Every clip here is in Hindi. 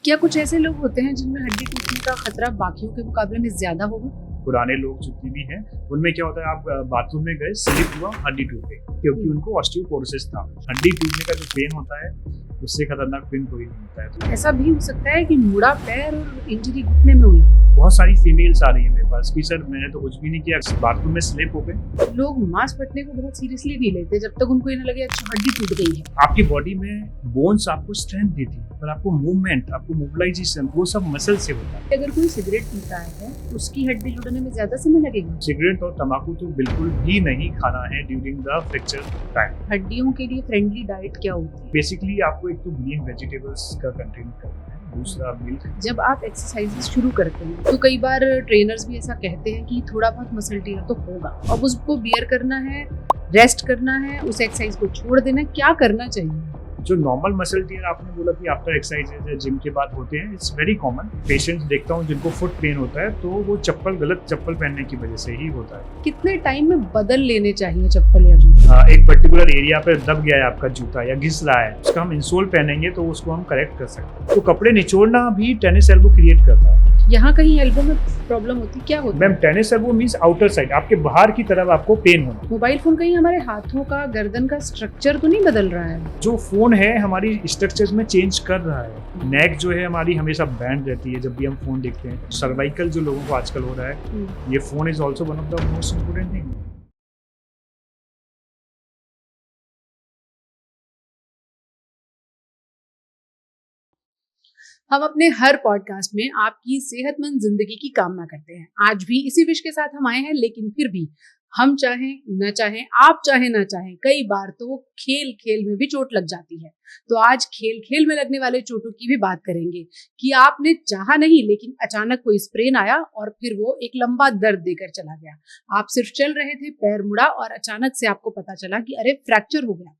क्या कुछ ऐसे लोग होते हैं जिनमें हड्डी टूटने का खतरा बाकियों के मुकाबले में ज्यादा होगा? पुराने लोग जितने भी हैं उनमें क्या होता है, आप बाथरूम में गए, स्लिप हुआ, हड्डी टूट गई, क्योंकि उनको ऑस्टियोपोरोसिस था। हड्डी टूटने का जो पेन होता है उससे खतरनाक पेन कोई नहीं होता है। तो ऐसा भी हो सकता है कि मुड़ा पैर और इंजरी घुटने में हुई। बहुत सारी फीमेल्स आ रही है मेरे पास कि सर मैंने तो कुछ भी नहीं किया, बाथरूम में स्लिप हो गए। लोग मांस फटने को बहुत सीरियसली नहीं लेते जब तक उनको ये न लगे अच्छा हड्डी टूट गई है। आपकी बॉडी में बोन्स आपको स्ट्रेंथ देती है, पर आपको मूवमेंट, आपको मोबिलाइजेशन, वो सब मसल से होता है। अगर कोई सिगरेट पीता है उसकी हड्डी जुड़ने में ज्यादा समय लगेगा? सिगरेट और तंबाकू तो बिल्कुल भी नहीं खाना है ड्यूरिंग द फ्रैक्चर टाइम। हड्डियों के लिए फ्रेंडली डाइट क्या होती है? बेसिकली आपको एक तो ग्रीन वेजिटेबल्स का कंटेंट करना है, दूसरा मिल्क। जब आप एक्सरसाइजेस शुरू करते हैं तो कई बार ट्रेनर्स भी ऐसा कहते हैं कि थोड़ा बहुत मसल टीयर तो होगा, अब उसको बियर करना है, रेस्ट करना है, उस एक्सरसाइज को छोड़ देना है, क्या करना चाहिए? जो नॉर्मल मसल टीयर आपने बोला कि आफ्टर एक्सरसाइजेज या जिम के बाद होते हैं, इट्स वेरी कॉमन। पेशेंट्स देखता हूँ जिनको फुट पेन होता है तो वो गलत चप्पल पहनने की वजह से ही होता है। कितने टाइम में बदल लेने चाहिए चप्पल या जूता? एक पर्टिकुलर एरिया पे दब गया है आपका जूता या घिस रहा है, उसका हम इंसोल पहनेंगे तो उसको हम करेक्ट कर सकते हैं। तो कपड़े निचोड़ना भी टेनिस एल्बो क्रिएट करता है। यहाँ कहीं एल्बो में प्रॉब्लम होती क्या होता है? Ma'am tennis elbow means outer side, आपके बाहर की तरफ आपको पेन होना। मोबाइल फोन कहीं हमारे हाथों का, गर्दन का स्ट्रक्चर तो नहीं बदल रहा है? जो फोन है हमारी स्ट्रक्चर्स में चेंज कर रहा है। नेक जो है हमारी हमेशा बैंड रहती है जब भी हम फोन देखते हैं। सर्वाइकल जो लोगों को आजकल हो रहा है, ये phone is also one of the most important thing. हम अपने हर पॉडकास्ट में आपकी सेहतमंद जिंदगी की कामना करते हैं। आज भी इसी विश के साथ हम आए हैं, लेकिन फिर भी हम चाहें न चाहें, आप चाहें न चाहें, कई बार तो खेल खेल में भी चोट लग जाती है। तो आज खेल खेल में लगने वाले चोटों की भी बात करेंगे कि आपने चाहा नहीं लेकिन अचानक कोई स्प्रेन आया और फिर वो एक लंबा दर्द देकर चला गया। आप सिर्फ चल रहे थे, पैर मुड़ा और अचानक से आपको पता चला कि अरे फ्रैक्चर हो गया।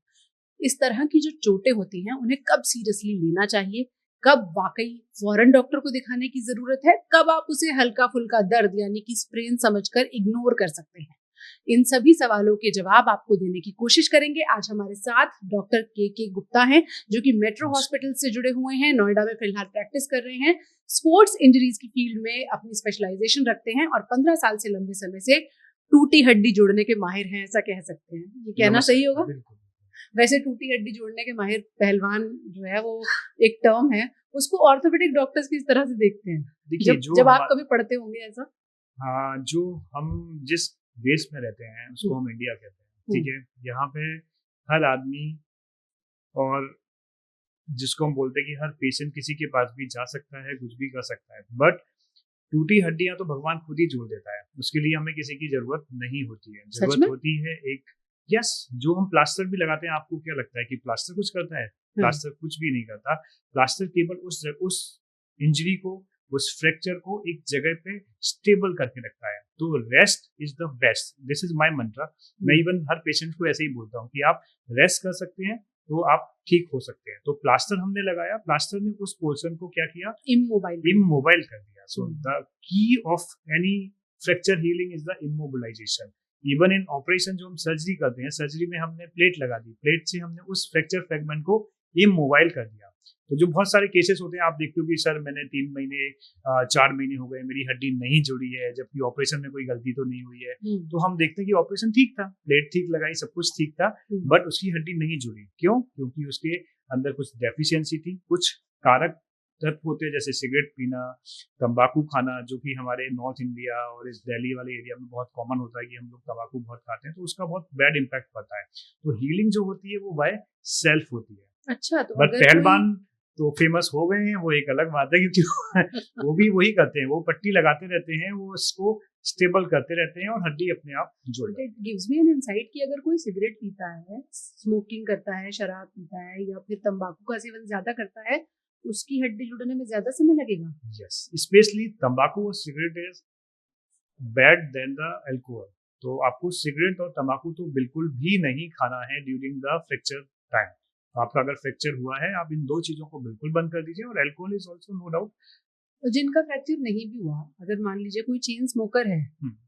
इस तरह की जो चोटें होती हैं उन्हें कब सीरियसली लेना चाहिए, कब वाकई फौरन डॉक्टर को दिखाने की जरूरत है, कब आप उसे हल्का फुल्का दर्द यानी कि स्प्रेन समझकर इग्नोर कर सकते हैं, इन सभी सवालों के जवाब आपको देने की कोशिश करेंगे। आज हमारे साथ डॉक्टर के गुप्ता हैं, जो कि मेट्रो हॉस्पिटल से जुड़े हुए हैं, नोएडा में फिलहाल प्रैक्टिस कर रहे हैं, स्पोर्ट्स इंजरीज की फील्ड में अपनी स्पेशलाइजेशन रखते हैं और 15 साल से लंबे समय से टूटी हड्डी जोड़ने के माहिर हैं, ऐसा कह सकते हैं। ये कहना सही होगा? वैसे टूटी हड्डी जोड़ने के माहिर पहलवान जो है वो एक टर्म है, उसको ऑर्थोपेडिक डॉक्टर्स किस तरह से देखते हैं? जब आप कभी पढ़ते होंगे ऐसा। हाँ, जो हम जिस देश में रहते हैं उसको हम इंडिया कहते हैं, ठीक है। यहाँ पे हर आदमी और जिसको हम बोलते हैं कि हर पेशेंट किसी के पास भी जा सकता है, कुछ भी कर सकता है, बट टूटी हड्डियां तो भगवान खुद ही जोड़ देता है। उसके लिए हमें किसी की जरूरत नहीं होती है। जरूरत होती है एक जो हम प्लास्टर भी लगाते हैं, आपको क्या लगता है कि प्लास्टर कुछ करता है? प्लास्टर कुछ भी नहीं करता। प्लास्टर केवल उस इंजरी को, उस फ्रैक्चर को एक जगह पे स्टेबल करके रखता है। तो rest is the best, this is my mantra. मैं इवन हर पेशेंट को ऐसे ही बोलता हूँ कि आप रेस्ट कर सकते हैं तो आप ठीक हो सकते हैं। तो प्लास्टर हमने लगाया, प्लास्टर ने उस पोर्शन को क्या किया, इमोबाइल कर दिया। So the key of any fracture healing is the immobilisation. Even in operation जो हम सर्जरी करते हैं, सर्जरी में हमने प्लेट लगा दी, प्लेट से हमने उस फ्रैक्चर फ्रेगमेंट को इमोबाइल कर दिया। तो जो बहुत सारे केसेस होते हैं, आप देखते हो कि सर मैंने 3 महीने 4 महीने हो गए, मेरी हड्डी नहीं जुड़ी है, जबकि ऑपरेशन में कोई गलती तो नहीं हुई है। तो हम देखते हैं कि ऑपरेशन ठीक था, प्लेट ठीक लगाई, सब कुछ ठीक था, बट उसकी हड्डी नहीं जुड़ी। क्यों? क्योंकि उसके अंदर कुछ डेफिशिएंसी थी, कुछ कारक तत्व होते हैं जैसे सिगरेट पीना, तंबाकू खाना, जो कि हमारे नॉर्थ इंडिया और इस दिल्ली वाले एरिया में बहुत कॉमन होता है कि हम लोग तंबाकू बहुत खाते हैं, तो उसका बहुत बैड इम्पैक्ट पड़ता है। तो हीलिंग जो होती है वो बाय सेल्फ होती है। अच्छा, तो बट पहलवान तो फेमस हो गए हैं, वो एक अलग बात है, क्योंकि वो भी वही करते हैं, वो पट्टी लगाते रहते हैं, वो उसको स्टेबल करते रहते हैं और हड्डी अपने आप जुड़ जाती है। It gives me an insight कि अगर कोई सिगरेट पीता है, स्मोकिंग करता है, शराब पीता है या फिर तंबाकू का सेवन ज्यादा करता है, उसकी हड्डी जुड़ने में ज्यादा समय लगेगा। यस, स्पेशली तंबाकू और cigarette is bad then the alcohol. तो आपको सिगरेट और तंबाकू तो बिल्कुल भी नहीं खाना है ड्यूरिंग द फ्रैक्चर टाइम। तो आपका अगर फ्रैक्चर हुआ है, आप इन 2 चीजों को बिल्कुल बंद कर दीजिए। और alcohol is also no doubt. जिनका फ्रैक्चर नहीं भी हुआ, अगर मान लीजिए कोई चेन स्मोकर है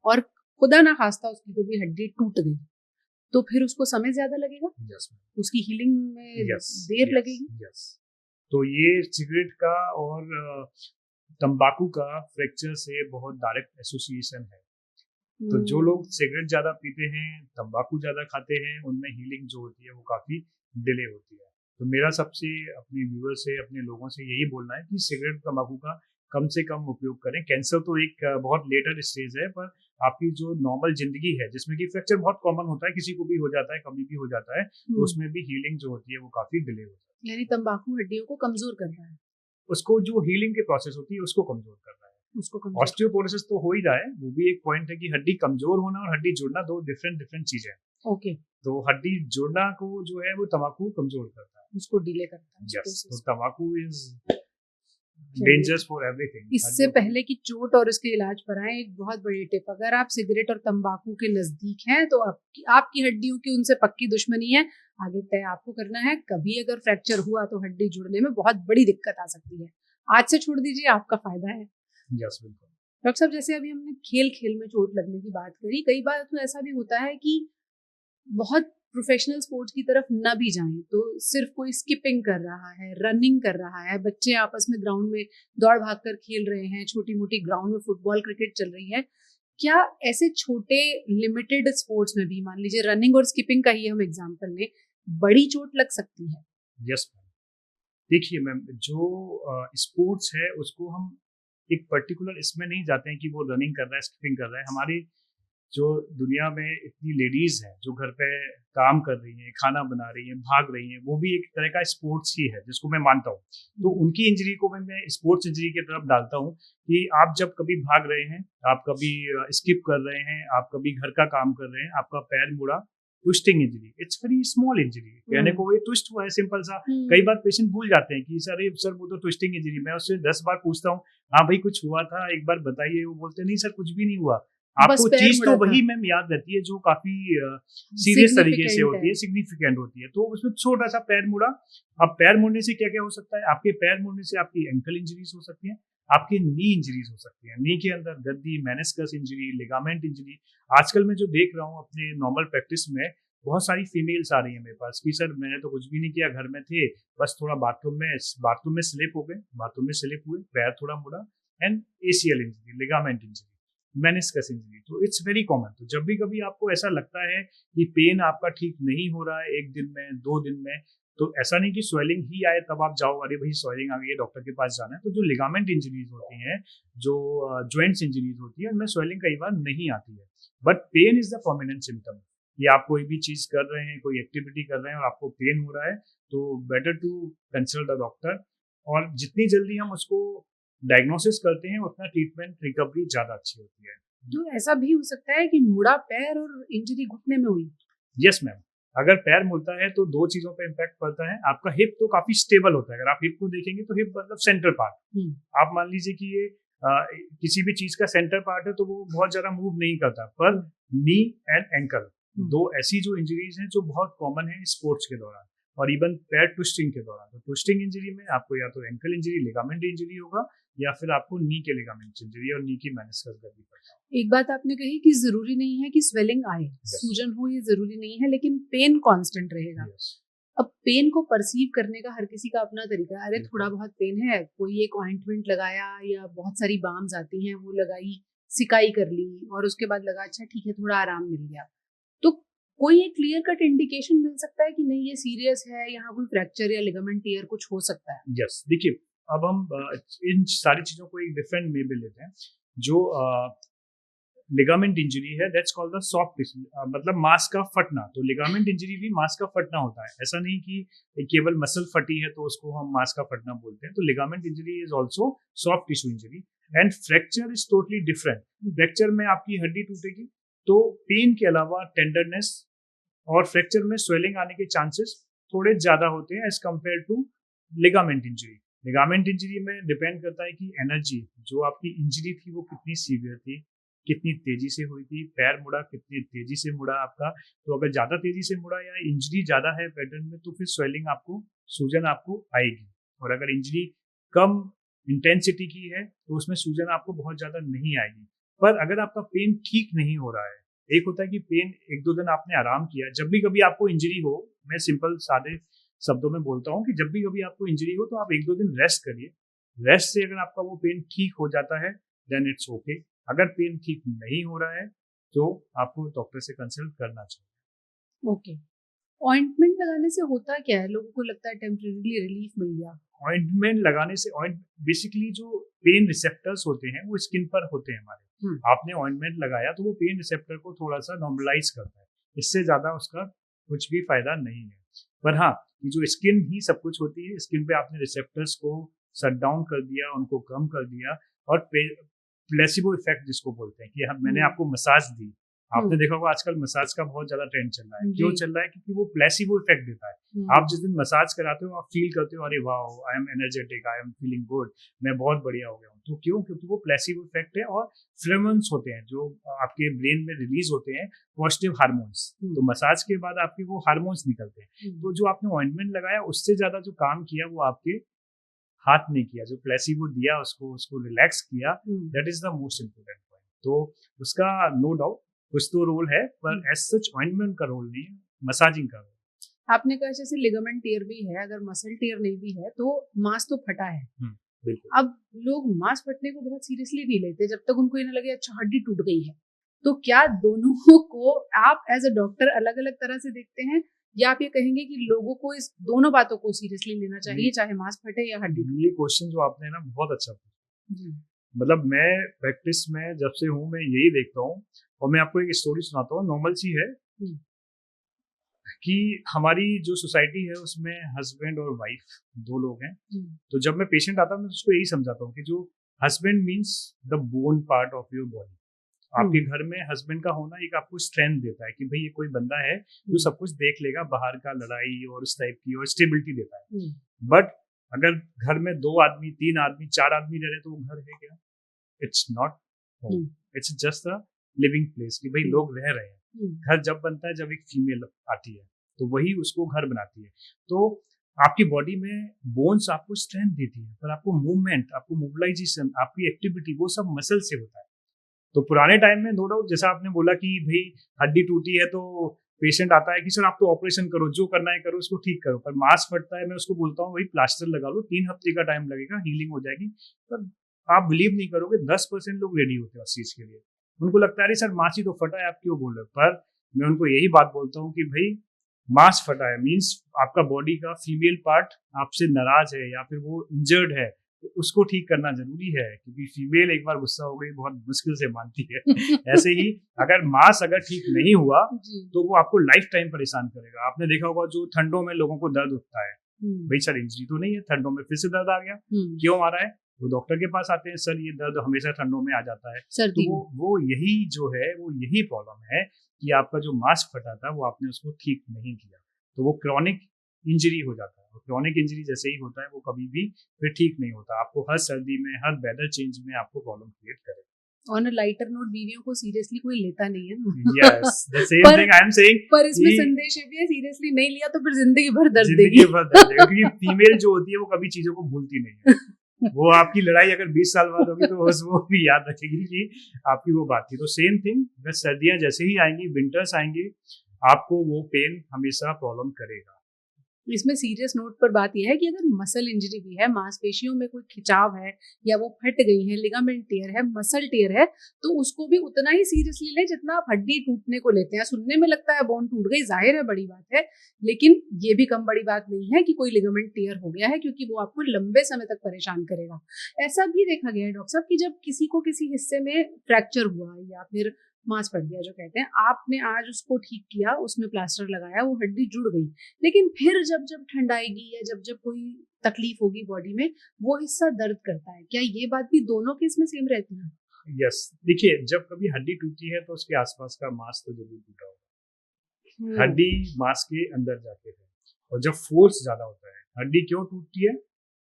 और खुदा ना खास्ता उसकी कभी हड्डी टूट गई, तो फिर उसको समय ज्यादा लगेगा? yes, उसकी हीलिंग में देर लगेगी? yes. तो ये सिगरेट का और तंबाकू का फ्रैक्चर से बहुत डायरेक्ट एसोसिएशन है। तो जो लोग सिगरेट ज्यादा पीते हैं, तंबाकू ज्यादा खाते हैं, उनमें हीलिंग जो होती है वो काफी डिले होती है। तो मेरा सबसे अपने व्यूअर से, अपने लोगों से यही बोलना है कि सिगरेट तंबाकू का कम से कम उपयोग करें। कैंसर तो एक बहुत लेटर स्टेज है, पर आपकी जो नॉर्मल जिंदगी है जिसमें कि फ्रैक्चर बहुत कॉमन होता है, किसी को भी हो जाता है, कभी भी हो जाता है, तो उसमें भी हीलिंग जो होती है वो काफी डिले हो जाती है। यानी तंबाकू हड्डियों को कमजोर कर रहा है, उसको जो हीलिंग के प्रोसेस होती है उसको कमजोर कर रहा है। उसको कमजोर। ऑस्टियोपोरोसिस तो हो ही रहा है, वो भी एक पॉइंट है कि हड्डी कमजोर होना और हड्डी जुड़ना दो डिफरेंट चीजें हैं। ओके, तो हड्डी जुड़ना को जो है वो तंबाकू कमजोर करता है, उसको डिले करता है। यस। तो तंबाकू इज डेंजरस फॉर एवरीथिंग। इससे पहले कि चोट और इसके इलाज पर आए, एक बहुत बड़ी टिप, अगर आप सिगरेट और तंबाकू के नजदीक हैं तो आपकी हड्डियों की उनसे पक्की दुश्मनी है। आगे तय आपको करना है। कभी अगर फ्रैक्चर हुआ तो हड्डी जुड़ने में बहुत बड़ी दिक्कत आ सकती है। आज से छोड़ दीजिए, आपका फायदा है। यस, बिल्कुल। डॉक्टर साहब, जैसे अभी हमने खेल खेल में चोट लगने की बात करी, कई बार तो ऐसा भी होता है कि बहुत प्रोफेशनल स्पोर्ट्स की तरफ न भी जाएं, तो सिर्फ कोई स्किपिंग कर रहा है, रनिंग कर रहा है, बच्चे आपस में ग्राउंड में दौड़ भाग कर खेल रहे हैं, छोटी मोटी ग्राउंड में फुटबॉल क्रिकेट चल रही है, क्या ऐसे छोटे लिमिटेड स्पोर्ट्स में भी, मान लीजिए रनिंग और स्किपिंग का ही हम एग्जांपल लें, बड़ी चोट लग सकती है? यस मैम, देखिए मैम, जो स्पोर्ट्स है उसको हम एक पर्टिकुलर इसमें नहीं जाते हैं कि वो रनिंग कर रहा है, स्किपिंग कर रहा है। हमारी जो दुनिया में इतनी लेडीज हैं जो घर पे काम कर रही हैं, खाना बना रही हैं, भाग रही हैं, वो भी एक तरह का स्पोर्ट्स ही है जिसको मैं मानता हूँ। तो उनकी इंजरी को मैं स्पोर्ट्स इंजरी की तरफ डालता हूँ कि आप जब कभी भाग रहे हैं, आप कभी स्किप कर रहे हैं, आप कभी घर का काम कर रहे हैं, आपका पैर मुड़ा, twisting injury, it's very small injury. कहने को ये ट्विस्ट हुआ है, सिंपल सा। कई बार पेशेंट भूल जाते हैं कि सर वो तो ट्विस्टिंग इंजरी। मैं उससे 10 बार पूछता हूँ, हाँ भाई कुछ हुआ था, एक बार बताइए। वो बोलते नहीं सर कुछ भी नहीं हुआ। आपको चीज तो वही मैम याद रहती है जो काफी सीरियस तरीके से होती है, सिग्निफिकेंट होती है। तो उसमें छोटा सा पैर मुड़ा। अब पैर मुड़ने से क्या क्या हो सकता है? आपके पैर मुड़ने से आपकी एंकल इंजरीज हो सकती है, आपकी नी इंजरीज हो सकती है। नी के अंदर गद्दी, मेनिस्कस इंजरी, लिगामेंट इंजरी। आजकल मैं जो देख रहा हूँ अपने नॉर्मल प्रैक्टिस में, बहुत सारी फीमेल्स आ रही है मेरे पास कि सर मैंने तो कुछ भी नहीं किया, घर में थे, बस थोड़ा बाथरूम में स्लिप हो गए, बाथरूम में स्लिप हुए, पैर थोड़ा मुड़ा, and ACL injury, ligament injury, meniscus injury. तो इट्स वेरी कॉमन। तो जब भी कभी आपको ऐसा लगता है कि पेन आपका ठीक नहीं हो रहा है 1 दिन में, 2 दिन में, तो ऐसा नहीं कि स्वेलिंग ही आए तब आप जाओ, अरे भाई स्वेलिंग आ गई है, डॉक्टर के पास जाना है। तो जो लिगामेंट इंजरीज होती हैं, जो जॉइंट्स इंजरीज होती है, उनमें स्वेलिंग कई बार नहीं आती है, but pain is the prominent symptom. ये आप कोई भी चीज कर रहे हैं, कोई एक्टिविटी कर रहे हैं और आपको पेन हो रहा है, तो better to consult the doctor. और जितनी जल्दी हम उसको डायग्नोसिस करते हैं उतना ट्रीटमेंट रिकवरी ज्यादा अच्छी होती है। तो ऐसा भी हो सकता है कि मुड़ा पैर और इंजरी घुटने में हुई? यस मैम, अगर पैर मुड़ता है तो 2 चीजों पे इम्पैक्ट पड़ता है। आपका हिप तो काफी स्टेबल होता है। अगर आप हिप को देखेंगे तो हिप मतलब सेंटर पार्ट। आप मान लीजिए कि ये किसी भी चीज का सेंटर पार्ट है तो वो बहुत ज्यादा मूव नहीं करता, पर नी एंड एंकल 2 ऐसी जो इंजरीज हैं जो बहुत कॉमन है स्पोर्ट्स के दौरान, और इवन पैर ट्विस्टिंग के दौरान। तो ट्विस्टिंग इंजरी में आपको या तो एंकल इंजरी, लिगामेंट इंजरी होगा, या फिर आपको नी के लिगामेंट इंजरी और नी की मेनिस्कस करनी पड़ता है। एक बात आपने कही कि जरूरी नहीं है कि स्वेलिंग आए, सूजन हो, ये जरूरी नहीं है, लेकिन पेन कांस्टेंट रहेगा। अब पेन को परसीव करने का हर किसी का अपना तरीका है। अरे थोड़ा बहुत पेन है, कोई एक ऑइंटमेंट लगाया या बहुत सारी बाम्स आती हैं वो लगाई, सिकाई कर ली, और उसके बाद लगा अच्छा ठीक है थोड़ा आराम मिल गया। तो कोई एक क्लियर कट इंडिकेशन मिल सकता है कि नहीं ये सीरियस है, यहाँ कोई फ्रैक्चर या लिगामेंट टियर कुछ हो सकता है? यस, देखिए अब हम इन सारी चीजों को एक डिफरेंट वे में लेते हैं। जो लिगामेंट इंजरी है, that's called the soft tissue, मतलब मांस का फटना। तो लिगामेंट इंजरी भी मांस का फटना होता है। ऐसा नहीं कि केवल मसल फटी है तो उसको हम मांस का फटना बोलते हैं। तो ligament injury is also soft tissue injury, and fracture is totally different. Fracture में आपकी हड्डी टूटेगी तो पेन के अलावा टेंडरनेस और फ्रैक्चर में स्वेलिंग आने के चांसेस थोड़े ज्यादा होते हैं as compare to ligament injury. Ligament injury में डिपेंड करता है कि एनर्जी, जो आपकी इंजरी थी वो कितनी सीवियर थी, कितनी तेजी से हुई थी, पैर मुड़ा कितनी तेजी से मुड़ा आपका। तो अगर ज्यादा तेजी से मुड़ा या इंजरी ज्यादा है पैटर्न में, तो फिर स्वेलिंग आपको, सूजन आपको आएगी। और अगर इंजरी कम इंटेंसिटी की है तो उसमें सूजन आपको बहुत ज्यादा नहीं आएगी। पर अगर आपका पेन ठीक नहीं हो रहा है, एक होता है कि पेन 1-2 दिन आपने आराम किया, जब भी कभी आपको इंजरी हो, मैं सिंपल सादे शब्दों में बोलता हूँ कि जब भी कभी आपको इंजरी हो तो आप 1-2 दिन रेस्ट करिए। रेस्ट से अगर आपका वो पेन ठीक हो जाता है देन इट्स ओके। अगर पेन ठीक नहीं हो रहा है तो आपको डॉक्टर से कंसल्ट करना चाहिए। ओके। ऑइंटमेंट लगाने से होता क्या है? लोगों को लगता है टेम्परेरीली रिलीफ मिल गया। ऑइंटमेंट लगाने से बेसिकली जो पेन रिसेप्टर्स होते हैं वो स्किन पर होते हैं हमारे। आपने ऑइंटमेंट लगाया तो वो पेन रिसेप्टर को थोड़ा सा नॉर्मलाइज करता है, इससे ज्यादा उसका कुछ भी फायदा नहीं है। पर हाँ, ये जो स्किन ही सब कुछ होती है, स्किन पे आपने रिसेप्टर्स को शट डाउन कर दिया, उनको कम कर दिया, और प्लेसिबो इफेक्ट जिसको बोलते हैं कि मैंने आपको मसाज दी। आपने देखा होगा आजकल मसाज का बहुत ज्यादा ट्रेंड चल रहा है। क्यों चल रहा है? क्योंकि वो प्लेसिबो इफेक्ट देता है। आप जिस दिन मसाज कराते हो आप फील करते हो अरे वाह I am energetic, I am feeling good, मैं बहुत बढ़िया हो गया हूँ। तो क्यों? क्योंकि वो प्लेसिबो इफेक्ट है और फेरोमोन्स होते हैं जो आपके ब्रेन में रिलीज होते हैं, पॉजिटिव हार्मोन्स। तो मसाज के बाद आपके वो हार्मोन्स निकलते हैं। तो जो आपने ऑइंटमेंट लगाया उससे ज्यादा जो काम किया वो आपके हाथ ने किया, जो प्लेसिबो दिया उसको रिलैक्स किया, that is the most important point. तो उसका नो डाउट कुछ तो रोल है, पर एज सच ऑइंटमेंट का रोल नहीं है, मसाजिंग का रोल। आपने कहा जैसे लिगामेंट टियर भी है, अगर मसल टियर नहीं भी है तो मांस तो फटा है। बिल्कुल। अब लोग मांस फटने को बहुत सीरियसली नहीं लेते जब तक उनको ये ना लगे अच्छा हड्डी टूट गई है। तो क्या दोनों को आप एज अ डॉक्टर अलग अलग तरह से देखते हैं, या आप ये कहेंगे कि लोगों को इस दोनों बातों को सीरियसली लेना चाहिए, चाहे मांस फटे या हड्डी टूटे? ये क्वेश्चन जो आपने ना बहुत अच्छा पूछा। मतलब मैं प्रैक्टिस में जब से हूँ मैं यही देखता हूँ, और मैं आपको एक स्टोरी सुनाता हूँ, नॉर्मल सी है कि हमारी जो सोसाइटी है उसमें हस्बैंड और वाइफ दो लोग हैं। तो जब मैं पेशेंट आता हूँ मैं उसको यही समझाता हूँ कि जो husband means the bone part of your body. आपके घर में हस्बैंड का होना एक आपको स्ट्रेंथ देता है कि भाई ये कोई बंदा है जो सब कुछ देख लेगा, बाहर का लड़ाई और इस टाइप की, और स्टेबिलिटी देता है। बट अगर घर में 2 आदमी, 3 आदमी, 4 आदमी रह रहे तो वो घर है क्या? It's not home, it's just a living place कि भाई लोग रह रहे हैं। घर जब बनता है जब एक फीमेल आती है तो वही उसको घर बनाती है। तो आपकी बॉडी में बोन्स आपको स्ट्रेंथ देती है, पर आपको मूवमेंट, आपको मोबिलाइजेशन, आपकी एक्टिविटी वो सब मसल से होता है। तो पुराने टाइम में नो डाउट जैसा आपने बोला कि भाई हड्डी टूटी है तो पेशेंट आता है कि सर आप तो ऑपरेशन करो, जो करना है करो, उसको ठीक करो। पर मांस फटता है मैं उसको बोलता हूँ भाई प्लास्टर लगा लो, 3 हफ्ते का टाइम लगेगा, हीलिंग हो जाएगी। पर आप बिलीव नहीं करोगे 10% लोग रेडी होते हैं उस चीज के लिए। उनको लगता है अरे सर मांस ही तो फटा है, आप क्यों बोल रहे हो? पर मैं उनको यही बात बोलता हूँ कि भाई मांस फटा है मीन्स आपका बॉडी का फीमेल पार्ट आपसे नाराज है या फिर वो इंजर्ड है, तो उसको ठीक करना जरूरी है, क्योंकि फीमेल एक बार गुस्सा हो गई बहुत मुश्किल से मानती है। ऐसे ही अगर मांस अगर ठीक नहीं हुआ तो वो आपको लाइफ टाइम परेशान करेगा। आपने देखा होगा जो ठंडों में लोगों को दर्द उठता है, भाई सर इंजरी तो नहीं है, ठंडों में फिर से दर्द आ गया, क्यों आ रहा है? वो डॉक्टर के पास आते हैं, सर ये दर्द हमेशा ठंडों में आ जाता है। तो वो यही जो है वो यही प्रॉब्लम है कि आपका जो मांस फटा था वो आपने उसको ठीक नहीं किया, तो वो क्रॉनिक इंजरी हो जाता है। और क्रॉनिक इंजरी जैसे ही होता है वो कभी भी फिर ठीक नहीं होता, आपको हर सर्दी में, हर वेदर चेंज में आपको प्रॉब्लम क्रिएट करेगा। ऑन अ लाइटर नोट, बीवियों को सीरियसली कोई लेता नहीं है ना। Yes, the same thing I am saying. पर इसमें संदेश ये भी है, सीरियसली नहीं लिया तो फिर जिंदगी भर दर्द देगी। क्योंकि फीमेल जो होती है वो कभी चीजों को भूलती नहीं है। वो आपकी लड़ाई अगर 20 साल बाद होगी तो बस वो भी याद रखेगी कि आपकी वो बात थी। तो सेम थिंग, बस सर्दियां जैसे ही आएंगी, विंटर्स आएंगे, आपको वो पेन हमेशा प्रॉब्लम करेगा। इसमें सीरियस नोट पर बात यह है कि अगर मसल इंजरी भी है, मांसपेशियों में कोई खिंचाव है या वो फट गई है, लिगामेंट टियर है, मसल टियर है, तो उसको भी उतना ही सीरियसली लें जितना आप हड्डी टूटने को लेते हैं। सुनने में लगता है बोन टूट गई, जाहिर है बड़ी बात है, लेकिन ये भी कम बड़ी बात नहीं है कि कोई लिगामेंट टियर हो गया है, क्योंकि वो आपको लंबे समय तक परेशान करेगा। ऐसा भी देखा गया है डॉक्टर साहब कि जब किसी को किसी हिस्से में फ्रैक्चर हुआ या फिर मांस फट गया जो कहते हैं, आपने आज उसको ठीक किया, उसमें प्लास्टर लगाया, वो हड्डी जुड़ गई, लेकिन फिर जब जब ठंड आएगी या जब जब कोई तकलीफ होगी बॉडी में, वो हिस्सा दर्द करता है। क्या ये बात भी दोनों केस में सेम रहती है? यस, देखिए जब कभी हड्डी टूटी है तो उसके आसपास का मांस तो जरूर टूटा होगा। हड्डी मांस के अंदर जाके है, और जब फोर्स ज्यादा होता है, हड्डी क्यों टूटती है?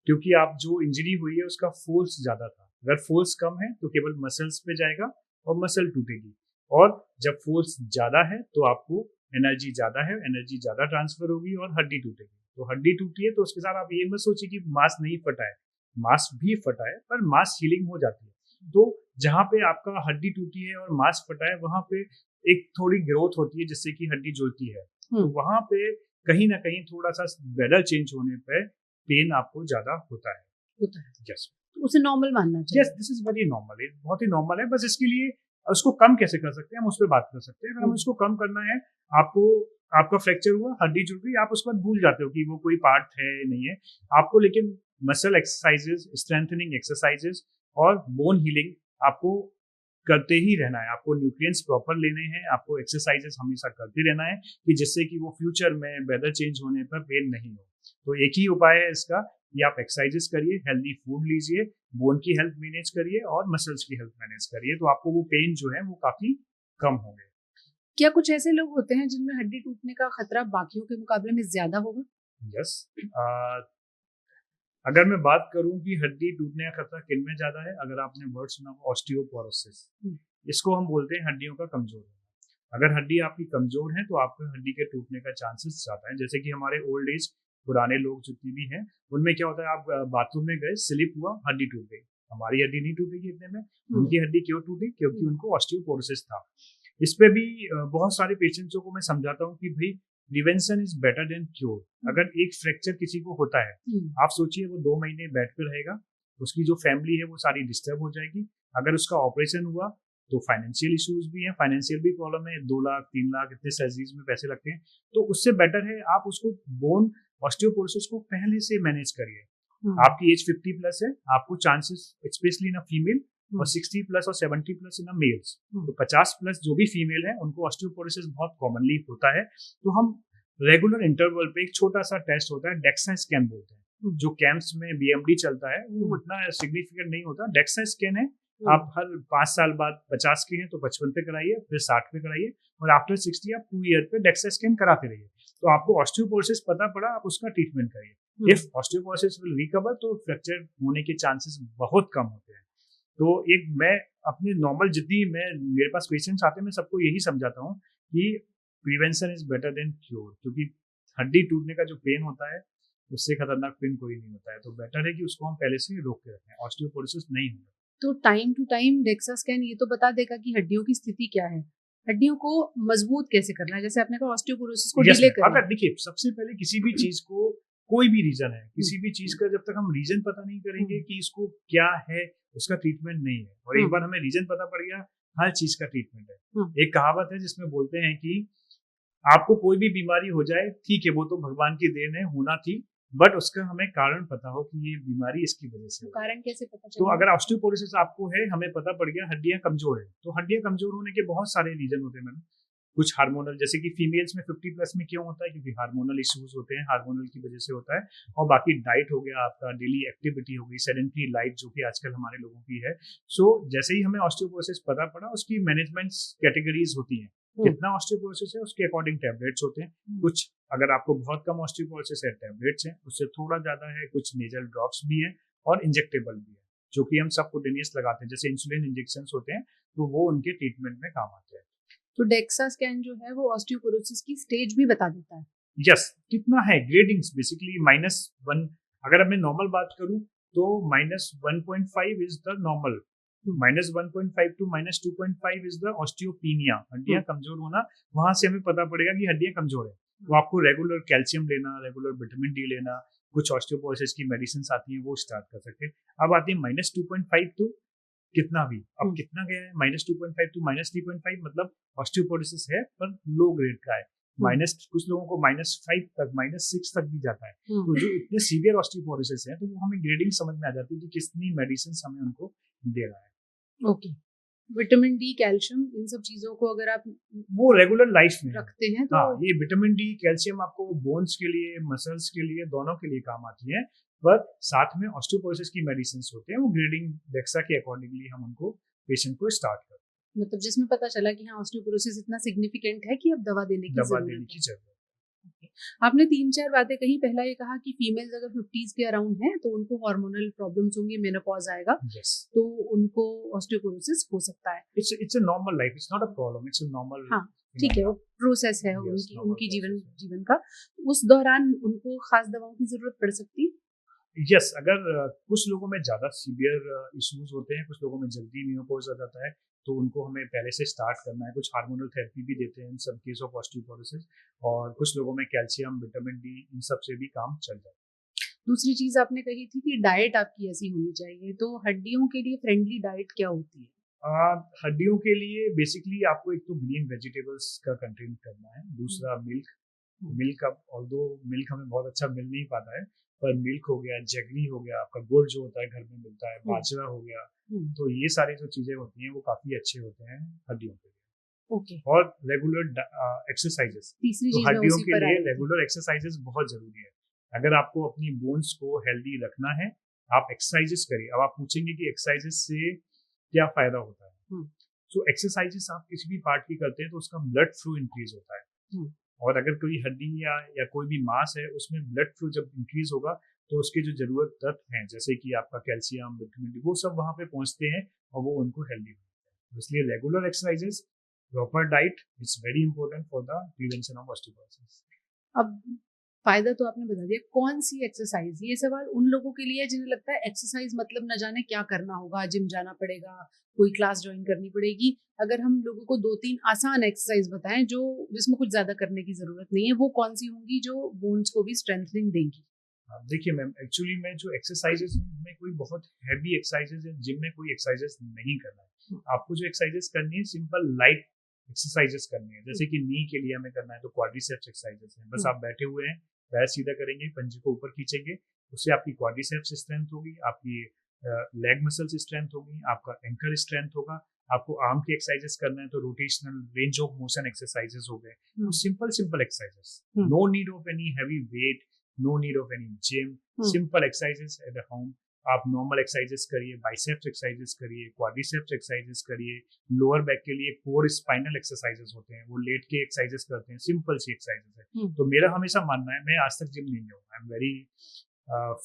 क्योंकि आप जो इंजरी हुई है उसका फोर्स ज्यादा था। अगर फोर्स कम है तो केवल मसल्स पे जाएगा और मसल टूटेगी, और जब फोर्स ज्यादा है तो आपको एनर्जी ज्यादा है, एनर्जी ज्यादा ट्रांसफर होगी और हड्डी टूटेगी। तो हड्डी टूटी है तो उसके साथ आप ये मत सोचिए कि मांस नहीं फटा है, मांस भी फटा है, पर मांस हीलिंग हो जाती है। तो जहाँ पे आपका हड्डी टूटी है और मांस फटा है वहां पे एक थोड़ी ग्रोथ होती है जिससे कि हड्डी जुड़ती है, तो वहां पे कहीं ना कहीं थोड़ा सा वेदर चेंज होने पे पेन आपको ज्यादा होता है। यस, तो उसे नॉर्मल मानना चाहिए। Yes, this is very normal, ये बहुत ही नॉर्मल है। बस इसके लिए उसको कम कैसे कर सकते हैं, हम उस पर बात कर सकते हैं। अगर हमें उसको कम करना है, आपको आपका फ्रैक्चर हुआ, हड्डी जुड़ गई, आप उसके बाद भूल जाते हो कि वो कोई पार्ट है नहीं है आपको, लेकिन मसल एक्सरसाइजेस, स्ट्रेंथनिंग एक्सरसाइजेस और बोन हीलिंग आपको करते ही रहना है। आपको न्यूट्रिएंट्स प्रॉपर लेने हैं, आपको एक्सरसाइजेस हमेशा करते रहना है कि जिससे कि वो फ्यूचर में वेदर चेंज होने पर पेन नहीं हो। तो एक ही उपाय है इसका कि आप एक्सरसाइजेस करिए, हेल्दी फूड लीजिए, बोन की हेल्थ मैनेज करिए और मसल्स की हेल्थ मैनेज करिए, तो आपको वो पेन जो है वो काफी कम होंगे। क्या कुछ ऐसे लोग होते हैं जिनमें हड्डी टूटने का खतरा बाकियों के मुकाबले में ज्यादा होगा? यस, अगर मैं बात करूं कि हड्डी टूटने का खतरा किन में ज्यादा है, अगर आपने वर्ड सुना हो ऑस्टियोपोरोसिस, इसको हम बोलते हैं हड्डियों का कमजोर होना। अगर हड्डी आपकी कमजोर है तो आपके हड्डी के टूटने का चांसेस ज्यादा है। जैसे कि हमारे ओल्ड एज पुराने लोग जितने भी हैं, उनमें क्या होता है, आप बाथरूम में गए, स्लिप हुआ, हड्डी टूट गई। हमारी हड्डी नहीं टूटेगी इतने में, उनकी हड्डी क्यों टूटी? क्योंकि उनको ऑस्टियोपोरोसिस था। इस पे भी बहुत सारे पेशेंट्सों को मैं समझाता हूँ कि भाई prevention is better than cure. अगर एक फ्रैक्चर किसी को होता है, आप सोचिए वो 2 महीने बेड पे रहेगा, उसकी जो फैमिली है वो सारी डिस्टर्ब हो जाएगी। अगर उसका ऑपरेशन हुआ तो फाइनेंशियल इश्यूज भी हैं, फाइनेंशियल भी प्रॉब्लम है, 2 लाख 3 लाख इतने सर्जरीज में पैसे लगते हैं। तो उससे बेटर है आप उसको बोन ऑस्टियोपोरोसिस को पहले से मैनेज करिए। आपकी एज 50 प्लस है, आपको चांसेस स्पेशली इन फीमेल और 60 प्लस और 70 प्लस इन मेल्स, तो 50 प्लस जो भी फीमेल है उनको ऑस्टियोपोरोसिस बहुत कॉमनली होता है। तो हम रेगुलर इंटरवल पे एक छोटा सा टेस्ट होता है, डेक्सा स्कैन बोलते हैं, जो कैंप्स में बीएमडी चलता है, वो इतना सिग्निफिकेंट नहीं होता। डेक्सा स्कैन है, आप हर 5 साल बाद 50 के हैं तो 55 पे कराइए, फिर 60 पे कराइए, और आफ्टर 60 आप 2 ईयर पे डेक्सा स्कैन कराते रहिए। तो आपको ऑस्टियोपोरोसिस पता पड़ा, आप उसका ट्रीटमेंट करिए। इफ ऑस्टियोपोरोसिस विल रिकवर तो फ्रैक्चर होने के चांसेस बहुत कम होते हैं। तो एक मैं अपने नॉर्मल जितनी मेरे पास पेशेंट्स आते हैं, मैं सबको यही समझाता हूँ कि prevention is better than cure, क्योंकि हड्डी टूटने का जो पेन होता है उससे खतरनाक पेन कोई नहीं होता है। तो बेटर है कि उसको हम पहले से रोक के रखें, ऑस्टियोपोरोसिस नहीं होगा। तो time to time DEXA scan ये तो बता देगा कि हड्डियों की स्थिति क्या है, हड्डियों को मजबूत कैसे करना है, जैसे आपने कहा ऑस्टियोपोरोसिस को डिले करना। अगर देखिए, सबसे पहले किसी भी चीज को, कोई भी रीजन है, किसी भी चीज का जब तक हम रीजन पता नहीं करेंगे कि इसको क्या है, उसका ट्रीटमेंट नहीं है। और एक बार हमें रीजन पता पड़ गया, हर चीज का ट्रीटमेंट है। एक कहावत है जिसमें बोलते हैं कि आपको कोई भी बीमारी हो जाए, ठीक है, वो तो भगवान की देन है, होना थी, बट उसका हमें कारण पता हो कि ये बीमारी इसकी वजह से। कारण कैसे पता चले? तो अगर ऑस्टियोपोरोसिस आपको है, हमें पता पड़ गया हड्डियां कमजोर है, तो हड्डियां कमजोर होने के बहुत सारे रीजन होते हैं मैडम। कुछ हार्मोनल, जैसे कि फीमेल्स में 50 प्लस में क्यों होता है, क्योंकि हार्मोनल इश्यूज होते हैं, हार्मोनल की वजह से होता है। और बाकी डाइट हो गया, आपका डेली एक्टिविटी हो गई, सेडेंटरी लाइफ जो कि आजकल हमारे लोगों की है। सो जैसे ही हमें ऑस्टियोपोरोसिस पता पड़ा, उसकी मैनेजमेंट कैटेगरीज होती हैं, कितना ऑस्टियोपोरोसिस है उसके अकॉर्डिंग टैबलेट्स होते हैं। कुछ, अगर आपको बहुत कम ऑस्टियोपोरोसिस है, टैबलेट्स हैं, उससे थोड़ा ज्यादा है, कुछ नेजल ड्रॉप्स भी हैं और इंजेक्टेबल भी है, जो कि हम सबकुटेनियस लगाते हैं, जैसे इंसुलिन इंजेक्शंस होते हैं, तो वो उनके ट्रीटमेंट में काम आते हैं। तो डेक्सा स्कैन जो है वो ऑस्टियोपोरोसिस की स्टेज भी बता देता है। यस, कितना है, ग्रेडिंग्स बेसिकली -1। अगर मैं नॉर्मल बात करूं तो -1.5 is the normal, -1.5 to -2.5 is the osteopenia, हड्डियां कमजोर होना। वहां से हमें पता पड़ेगा कि हड्डियां कमजोर है, तो आपको रेगुलर कैल्शियम लेना, रेगुलर विटामिन डी लेना, कुछ ऑस्टियोपोरोसिस की मेडिसिन आती हैं वो स्टार्ट कर सकते हैं। अब आती है -2.5 टू कितना भी, अब कितना गया है, -2.5 टू -3.5, मतलब ऑस्टियोपोरोसिस है पर लो ग्रेड का है। माइनस, कुछ लोगों को -5 तक, -6 तक भी जाता है। तो जो इतने सीवियर ऑस्टियोपोरोसिस है, तो वो हमें ग्रेडिंग समझ में आ जाती है कि कितनी मेडिसिन हमें उनको दे रहा है। ओके, विटामिन डी, कैल्शियम, इन सब चीजों को अगर आप वो रेगुलर लाइफ में रखते हैं तो हाँ, ये विटामिन डी, कैल्शियम आपको बोन्स के लिए, मसल्स के लिए, दोनों के लिए काम आती है। पर साथ में ऑस्टियोपोरोसिस की मेडिसिन होते हैं, वो ग्रेडिंग डेक्सा के अकॉर्डिंगली हम उनको पेशेंट को स्टार्ट करते हैं। मतलब जिसमें पता चला कि हाँ ऑस्टियोपोरोसिस इतना सिग्निफिकेंट है कि अब दवा देने की जरूरत है। आपने 3-4 बातें कही। पहला ये कहा कि फीमेल्स अगर 50s के अराउंड हैं तो उनको हार्मोनल प्रॉब्लम्स होंगी, मेनोपॉज आएगा, तो उनको ऑस्टियोपोरोसिस हो सकता है। It's a normal life, it's not a problem, it's a normal. हाँ, ठीक है, वो प्रोसेस है उनकी जीवन का। उस दौरान उनको खास दवाओं की जरूरत पड़ सकती है। यस, अगर कुछ लोगों में ज़्यादा सीवियर इश्यूज होते हैं, कुछ लोगों में जल्दी मेनोपॉज आ जाता है, तो उनको हमें पहले से स्टार्ट करना है। कुछ हार्मोनल थेरेपी भी देते हैं इन सब केस ऑफ ऑस्टियोपोरोसिस, और कुछ लोगों में कैल्शियम, विटामिन डी, इन सब से भी काम चल जाता है। दूसरी चीज आपने कही थी कि डाइट आपकी ऐसी होनी चाहिए, तो हड्डियों के लिए फ्रेंडली डाइट क्या होती है? हड्डियों के लिए बेसिकली आपको एक तो ग्रीन वेजिटेबल्स का कंटेंट करना है, दूसरा मिल्क। मिल्क अब ऑल्दो मिल्क हमें बहुत अच्छा मिल नहीं पाता है, पर मिल्क हो गया, जेगरी हो गया, आपका गुड़ जो होता है घर में मिलता है, बाजरा हो गया, तो ये सारी जो चीजें होती हैं वो काफी अच्छे होते हैं हड्डियों के लिए। ओके। और रेगुलर एक्सरसाइजेस, तीसरी तो चीज मैं हड्डियों उसी के पर लिए आई थी। रेगुलर एक्सरसाइजेस बहुत जरूरी है। अगर आपको अपनी बोन्स को हेल्दी रखना है, आप एक्सरसाइजेस करिए। अब आप पूछेंगे कि एक्सरसाइजेस से क्या फायदा होता है। सो एक्सरसाइजेस आप किसी भी पार्ट की करते हैं तो उसका ब्लड फ्लो इंक्रीज होता है, और अगर कोई हड्डी या कोई भी मांस है उसमें ब्लड फ्लो जब इंक्रीज होगा तो उसके जो जरूरत तत्व हैं, जैसे कि आपका कैल्शियम, विटामिन डी, वो सब वहां पे पहुंचते हैं और वो उनको हेल्दी बनाते हैं। इसलिए regular exercises, proper diet is very important for the prevention of osteoporosis. अब फायदा तो आपने बता दिया, कौन सी एक्सरसाइज? ये सवाल उन लोगों के लिए है जिन्हें लगता है एक्सरसाइज मतलब न जाने क्या करना होगा, जिम जाना पड़ेगा, कोई क्लास ज्वाइन करनी पड़ेगी। अगर हम लोगों को 2-3 आसान एक्सरसाइज बताएं जो जिसमें कुछ ज्यादा करने की जरूरत नहीं है, वो कौन सी होंगी जो बोन्स को भी स्ट्रेंथनिंग देंगी? देखिए मैम, एक्चुअली में जो एक्सरसाइजेस हैं उनमें कोई बहुत हैवी एक्सरसाइजेस है, जिम में कोई एक्सरसाइजेस नहीं करना है। आपको जो एक्सरसाइजेस करनी है सिंपल लाइट एक्सरसाइजेस करनी है। जैसे कि नी के लिए हमें करना है तो क्वाड्रिसेप्स एक्सरसाइजेस है। बस आप बैठे हुए हैं, पैर सीधा करेंगे, पंजे को ऊपर खींचेंगे, उससे आपकी क्वाड्रिसेप्स स्ट्रेंथ होगी, आपकी लेग मसल्स स्ट्रेंथ होगी, आपका एंकल स्ट्रेंथ होगा। आपको आर्म की एक्सरसाइजेस करना है तो rotational range of motion exercises हो गए। तो simple simple exercises, no need of any heavy weight, no need of any gym, simple exercises at home. आप नॉर्मल एक्सरसाइजेस करिए, बाइसेप्स एक्सरसाइजेस करिए, क्वाड्रिसेप्स एक्सरसाइजेस करिए। लोअर बैक के लिए कोर स्पाइनल एक्सरसाइजेस होते हैं, वो लेट के एक्सरसाइजेस करते हैं, सिंपल सी एक्सरसाइजेस है। तो मेरा हमेशा मानना है, मैं आज तक जिम नहीं गया हूँ, I am very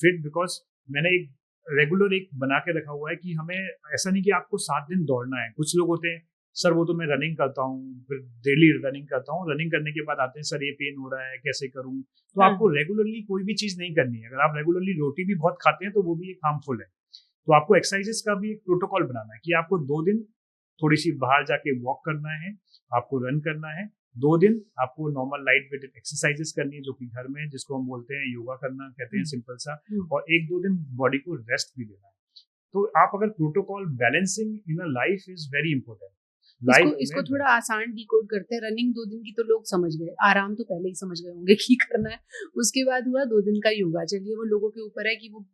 fit because मैंने एक रेगुलर एक बना के रखा हुआ है कि हमें ऐसा नहीं कि आपको 7 दिन दौड़ना है। कुछ लोग होते हैं, सर वो तो मैं रनिंग करता हूँ, फिर डेली रनिंग करता हूँ, रनिंग करने के बाद आते हैं, सर ये पेन हो रहा है, कैसे करूँ। तो आपको रेगुलरली कोई भी चीज नहीं करनी है। अगर आप रेगुलरली रोटी भी बहुत खाते हैं तो वो भी एक हार्मफुल है। तो आपको एक्सरसाइजेस का भी एक प्रोटोकॉल बनाना है कि आपको 2 दिन थोड़ी सी बाहर जाके वॉक करना है, आपको रन करना है। 2 दिन आपको नॉर्मल लाइट वेट एक्सरसाइजेस करनी है जो कि घर में, जिसको हम बोलते हैं योगा करना कहते हैं, सिंपल सा। और 1-2 दिन बॉडी को रेस्ट भी देना है। तो आप अगर protocol, balancing in a life is very important. इसको थोड़ा आसान डिकोड करते हैं। रनिंग 2 दिन की तो लोग समझ गए, आराम तो पहले ही समझ गए होंगे कि करना है। उसके बाद हुआ 2 दिन का योगा। चलिए वो लोगों के ऊपर है कि वो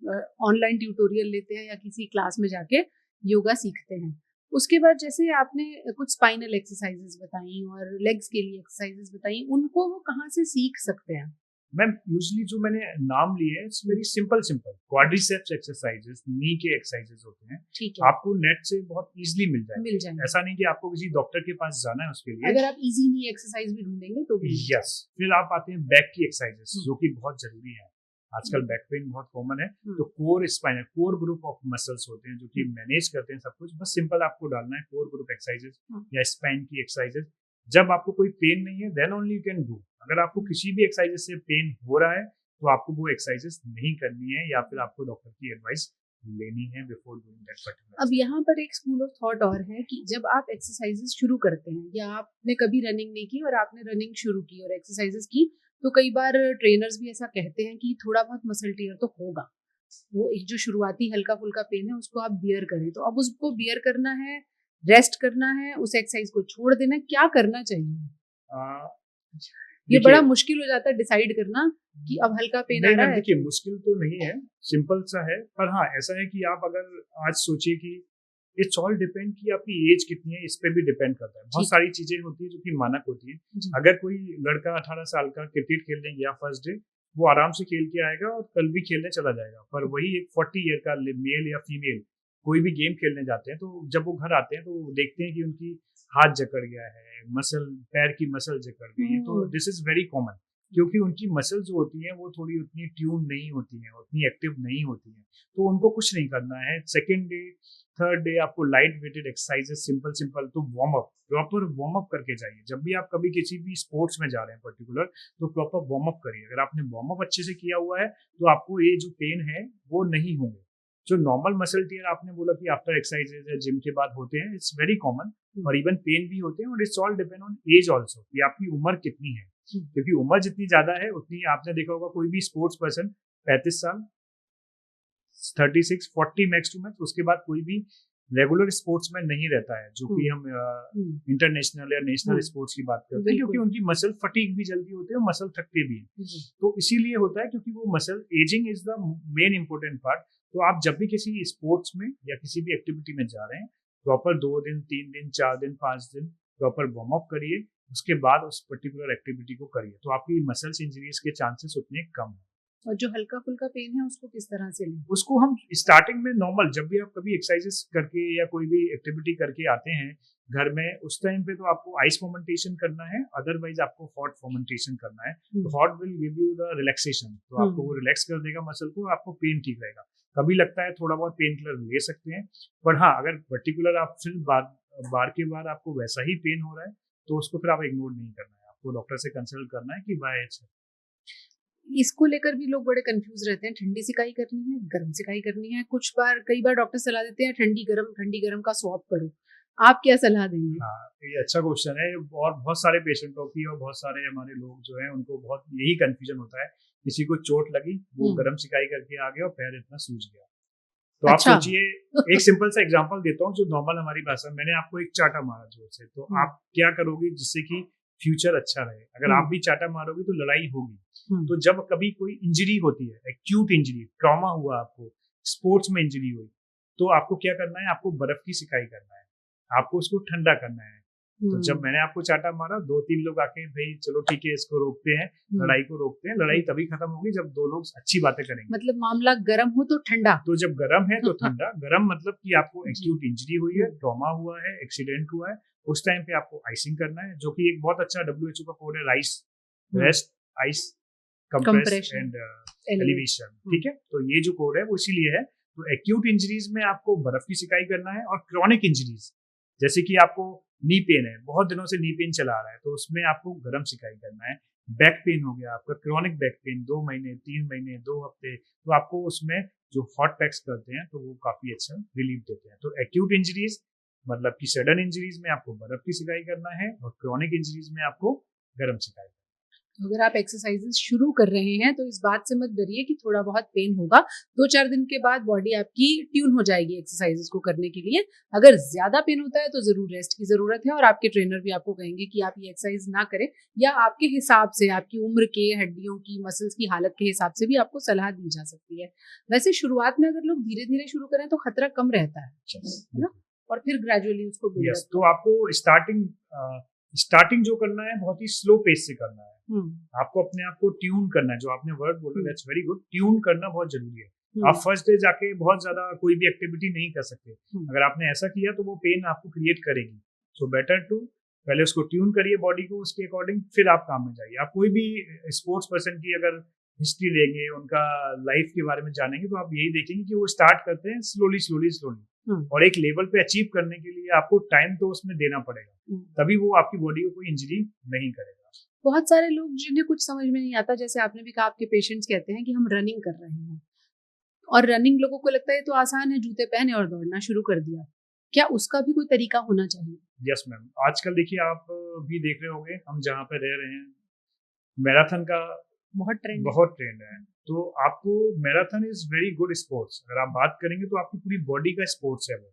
ऑनलाइन ट्यूटोरियल लेते हैं या किसी क्लास में जाके योगा सीखते हैं। उसके बाद जैसे आपने कुछ स्पाइनल एक्सरसाइजेस बताई और लेग्स के लिए एक्सरसाइजेस बताई, उनको वो कहाँ से सीख सकते हैं? मैम यूजली जो मैंने नाम लिए हैं it's very simple quadriceps exercises, knee के एक्सरसाइजेस होते हैं। ठीक है, आपको नेट से बहुत इजीली मिल जाएंगे। ऐसा नहीं कि आपको किसी डॉक्टर के पास जाना है उसके लिए। अगर आप इजी नी एक्सरसाइज भी ढूंढेंगे तो भी। यस, फिर आप आते हैं बैक की एक्सरसाइजेस जो कि बहुत जरूरी है। आजकल बैक पेन बहुत कॉमन है, तो core spinal, core group of muscles होते हैं जो कि मैनेज करते हैं सब कुछ। बस सिंपल आपको डालना है कोर ग्रुप एक्सरसाइजेस या स्पाइन की एक्सरसाइजेस। जब आपको कोई पेन नहीं है then only you can do. अगर आपको किसी भी एक्सरसाइजेस से पेन हो रहा है तो आपको वो एक्सरसाइजेस नहीं करनी है, या फिर आपको डॉक्टर की एडवाइस लेनी है बिफोर डूइंग दैट पर्टिकुलर। अब यहाँ पर एक स्कूल ऑफ थॉट और है कि जब आप एक्सरसाइजेस शुरू करते हैं या आपने कभी रनिंग नहीं की और आपने रनिंग शुरू की और एक्सरसाइजेस की, तो कई बार ट्रेनर्स भी ऐसा कहते हैं कि थोड़ा बहुत मसल टीयर तो होगा। वो एक जो शुरुआती हल्का फुल्का पेन है उसको आप बियर करें। तो अब उसको बियर करना है, रेस्ट करना है, उस एक्सरसाइज को छोड़ देना है, क्या करना चाहिए? ये बड़ा मुश्किल हो जाता है डिसाइड करना कि अब हल्का पेन आ रहा है। देखिए मुश्किल तो नहीं है, सिंपल सा है। पर हाँ ऐसा है कि आप अगर आज सोचिए कि इट्स ऑल डिपेंड कि आपकी एज कितनी है, इस पे भी डिपेंड करता है। बहुत सारी चीजें होती है जो कि मानक होती है। अगर कोई लड़का 18 साल का क्रिकेट खेलने गया फर्स्ट डे, वो आराम से खेल के आएगा और कल भी खेलने चला जाएगा। पर वही एक 40 ईयर का मेल या फीमेल कोई भी गेम खेलने जाते हैं तो जब वो घर आते हैं तो देखते हैं कि उनकी हाथ जकड़ गया है, मसल, पैर की मसल जकड़ गई है। तो दिस इज वेरी कॉमन। क्योंकि उनकी मसल जो होती हैं वो थोड़ी उतनी ट्यून नहीं होती हैं, उतनी एक्टिव नहीं होती हैं, तो उनको कुछ नहीं करना है। सेकेंड डे थर्ड डे आपको light weighted exercises simple simple तो warm up, proper warm up करके जाइए। जब भी आप कभी किसी भी स्पोर्ट्स में जा रहे हैं पर्टिकुलर, तो प्रॉपर वार्म अप करिए। अगर आपने वार्म अप अच्छे से किया हुआ है तो आपको ये जो पेन है वो नहीं होंगे। जो नॉर्मल मसल टियर आपने बोला कि आफ्टर एक्सरसाइजेज या जिम के बाद होते हैं, इट्स वेरी कॉमन, और इवन पेन भी होते हैं, और it's all depend on age also कि आपकी उम्र कितनी है। क्योंकि उम्र जितनी ज्यादा है उतनी, आपने देखा होगा कोई भी स्पोर्ट्स पर्सन 35 साल 36 40 मैक्स टू मैक्स, उसके बाद कोई भी रेगुलर स्पोर्ट्स में नहीं रहता है, जो कि हम इंटरनेशनल या नेशनल स्पोर्ट्स की बात करते हैं, क्योंकि उनकी मसल फटीग भी जल्दी होती है और मसल थकते भी हैं। तो इसीलिए होता है क्योंकि वो muscle ageing is the main important part. तो आप जब भी किसी स्पोर्ट्स में या किसी भी एक्टिविटी में जा रहे हैं, प्रॉपर 2 दिन 3 दिन 4 दिन 5 दिन प्रॉपर वार्म अप करिए, उसके बाद उस पर्टिकुलर एक्टिविटी को करिए, तो आपकी मसल्स इंजरीज के चांसेस उतने कम हैं। और जो हल्का फुल्का पेन है उसको किस तरह से लें? उसको हम स्टार्टिंग में नॉर्मल, जब भी आप कभी एक्सरसाइजेस करके या कोई भी एक्टिविटी करके आते हैं घर में, उस टाइम पे तो आपको आइस फर्मेंटेशन करना है, अदरवाइज आपको हॉट फर्मेंटेशन करना है। तो hot will give you the relaxation, तो आपको वो रिलैक्स कर देगा मसल को, आपको पेन ठीक रहेगा। कभी लगता है थोड़ा बहुत पेन किलर ले सकते हैं, पर हाँ, अगर पर्टिकुलर आप फिर बार के बाद आपको वैसा ही पेन हो रहा है तो उसको फिर आप इग्नोर नहीं करना है, आपको डॉक्टर से कंसल्ट करना है कि वाई इट्स। इसको लेकर भी लोग बड़े कंफ्यूज रहते हैं, ठंडी सिकाई करनी है, गर्म सिकाई करनी है। कई बार डॉक्टर सलाह देते हैं ठंडी गर्म का स्वैप करो। आप क्या सलाह देंगे? हाँ, ये अच्छा क्वेश्चन है, और बहुत सारे पेशेंटों की और बहुत सारे हमारे लोग जो हैं उनको बहुत यही कंफ्यूजन होता है। किसी को चोट लगी, वो गर्म सिकाई करके आ गया और पैर इतना सूज गया। तो आप सोचिए, एक सिंपल सा एग्जांपल देता हूँ जो नॉर्मल हमारी भाषा में, मैंने आपको एक चाटा मारा जोर से, तो आप क्या करोगे जिससे कि फ्यूचर अच्छा रहे? अगर आप भी चाटा मारोगे तो लड़ाई होगी। तो जब कभी कोई इंजरी होती है, एक्यूट इंजरी, ट्रॉमा हुआ, आपको स्पोर्ट्स में इंजरी हुई, तो आपको क्या करना है? आपको बर्फ की सिकाई करना है, आपको उसको ठंडा करना है। तो जब मैंने आपको चाटा मारा, 2-3 लोग आके भाई चलो ठीक है इसको रोकते हैं, लड़ाई को रोकते हैं, लड़ाई तभी खत्म होगी जब 2 लोग अच्छी बातें करेंगे। मतलब मामला गर्म हो तो ठंडा, तो जब गर्म है तो ठंडा। गर्म मतलब कि आपको एक्यूट इंजरी हुई है, ट्रॉमा हुआ है, एक्सीडेंट हुआ है, उस टाइम पे आपको आइसिंग करना है, जो कि एक बहुत अच्छा WHO का कोड है, rice rest ice compress and elevation. ठीक है, तो ये जो कोड है वो इसीलिए है। तो एक्यूट इंजरीज में आपको बर्फ की सिकाई करना है, और क्रॉनिक इंजरीज जैसे कि आपको नी पेन है, बहुत दिनों से नी पेन चला रहा है, तो उसमें आपको गर्म सिकाई करना है। बैक पेन हो गया आपका, क्रॉनिक बैक पेन 2 महीने 3 महीने 2 हफ्ते, तो आपको उसमें जो हॉट पैक्स करते हैं तो वो काफी अच्छा रिलीफ देते हैं। तो एक्यूट इंजरीज मतलब कि सडन इंजरीज में आपको बर्फ की सिकाई करना है, और क्रॉनिक इंजरीज में आपको गर्म सिकाई। अगर आप एक्सरसाइजेस शुरू कर रहे हैं तो इस बात से मत डरिए कि थोड़ा बहुत पेन होगा। 2-4 दिन के बाद बॉडी आपकी ट्यून हो जाएगी एक्सरसाइजेस को करने के लिए। अगर ज्यादा पेन होता है तो जरूर रेस्ट की जरूरत है, और आपके ट्रेनर भी आपको कहेंगे कि आप ये एक्सरसाइज ना करें, या आपके हिसाब से, आपकी उम्र के, हड्डियों की, मसल्स की हालत के हिसाब से भी आपको सलाह दी जा सकती है। वैसे शुरुआत में अगर लोग धीरे धीरे शुरू करें तो खतरा कम रहता है ना, और फिर ग्रेजुअली उसको yes, तो आपको स्टार्टिंग जो करना है बहुत ही स्लो पेस से करना है। आपको अपने आप को ट्यून करना है, जो आपने वर्ड बोला दैट्स वेरी गुड, ट्यून करना बहुत जरूरी है। आप फर्स्ट डे जाके बहुत ज्यादा कोई भी एक्टिविटी नहीं कर सकते। अगर आपने ऐसा किया तो वो पेन आपको क्रिएट करेगी। सो बेटर टू पहले उसको ट्यून करिए बॉडी को, उसके अकॉर्डिंग फिर आप काम में जाइए। आप कोई भी स्पोर्ट्स पर्सन की अगर हिस्ट्री लेंगे, उनका लाइफ के बारे में जानेंगे, तो आप यही देखेंगे कि वो स्टार्ट करते हैं स्लोली स्लोली स्लोली, और एक लेवल पे अचीव करने के लिए आपको टाइम तो उसमें देना पड़ेगा, तभी वो आपकी बॉडी को कोई इंजरी नहीं करेगा। बहुत सारे लोग जिन्हें कुछ समझ में नहीं आता, जैसे आपने भी कहा, आपके पेशेंट्स कहते हैं कि हम रनिंग कर रहे हैं, और रनिंग लोगों को लगता है तो आसान है, जूते पहने और दौड़ना शुरू कर दिया। क्या उसका भी कोई तरीका होना चाहिए? यस मैम, आजकल देखिए आप भी देख रहे होंगे, हम जहाँ पे रह रहे हैं मैराथन का बहुत ट्रेंड है। तो आपको marathon is very good sports. अगर आप बात करेंगे तो आपकी पूरी बॉडी का स्पोर्ट्स है वो,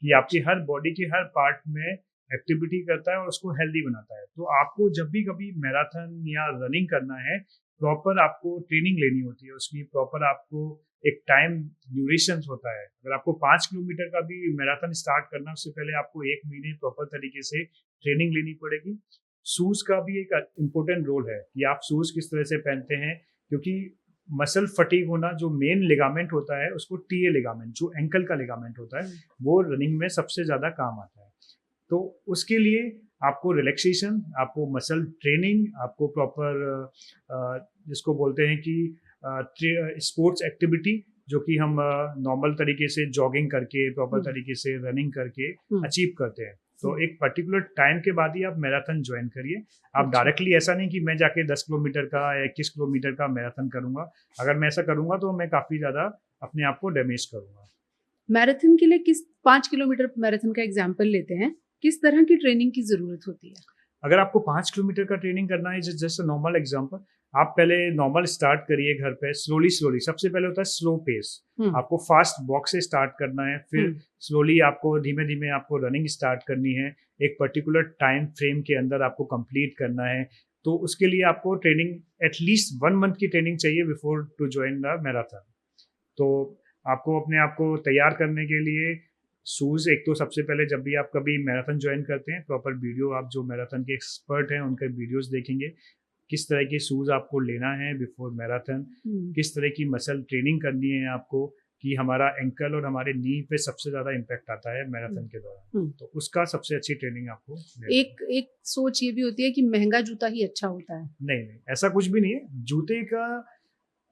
कि आपकी हर बॉडी के हर पार्ट में एक्टिविटी करता है और उसको हेल्दी बनाता है। तो आपको जब भी कभी मैराथन या रनिंग करना है, प्रॉपर आपको ट्रेनिंग लेनी होती है उसकी, प्रॉपर आपको एक टाइम ड्यूरेशन होता है। अगर आपको 5 किलोमीटर का भी मैराथन स्टार्ट करना, उससे पहले आपको 1 महीने प्रॉपर तरीके से ट्रेनिंग लेनी पड़ेगी। शूज का भी एक इम्पोर्टेंट रोल है कि आप शूज किस तरह से पहनते हैं, क्योंकि मसल फटीग होना, जो मेन लिगामेंट होता है उसको टीए लिगामेंट, जो एंकल का लिगामेंट होता है, वो रनिंग में सबसे ज्यादा काम आता है। तो उसके लिए आपको रिलैक्सेशन, आपको मसल ट्रेनिंग, आपको प्रॉपर जिसको बोलते हैं कि स्पोर्ट्स एक्टिविटी जो कि हम नॉर्मल तरीके से जॉगिंग करके, प्रॉपर तरीके से रनिंग करके अचीव करते हैं। तो एक पर्टिकुलर टाइम के बाद ही आप मैराथन ज्वाइन करिए। आप डायरेक्टली ऐसा नहीं कि मैं जाके 10 किलोमीटर का या 21 किलोमीटर का मैराथन करूंगा। अगर मैं ऐसा करूंगा तो मैं काफ़ी ज़्यादा अपने आप को डैमेज करूंगा। मैराथन के लिए 5 किलोमीटर मैराथन का एग्जाम्पल लेते हैं, किस तरह की ट्रेनिंग की जरूरत होती है? अगर आपको 5 किलोमीटर का ट्रेनिंग करना है, जस्ट नॉर्मल एग्जांपल, आप पहले नॉर्मल स्टार्ट करिए घर पे, स्लोली स्लोली। सबसे पहले होता है स्लो पेस। आपको फास्ट वॉक से स्टार्ट करना है, फिर स्लोली आपको धीमे धीमे आपको रनिंग स्टार्ट करनी है। एक पर्टिकुलर टाइम फ्रेम के अंदर आपको कंप्लीट करना है। तो उसके लिए आपको ट्रेनिंग एटलीस्ट 1 मंथ की ट्रेनिंग चाहिए before to join the marathon. तो आपको अपने आप को तैयार करने के लिए शूज़, एक तो सबसे पहले जब भी आप कभी मैराथन ज्वाइन करते हैं, प्रॉपर वीडियो आप जो मैराथन के एक्सपर्ट हैं उनके वीडियोस देखेंगे, किस तरह के शूज़ आपको लेना है बिफोर मैराथन, किस तरह की मसल ट्रेनिंग करनी है आपको, कि हमारा एंकल और हमारे नी पे सबसे ज़्यादा इम्पैक्ट आता है मैराथन के दौरान। तो उसका सबसे अच्छी ट्रेनिंग आपको एक सोच ये भी होती है कि महंगा जूता ही अच्छा होता है। नहीं, ऐसा कुछ भी नहीं है। जूते का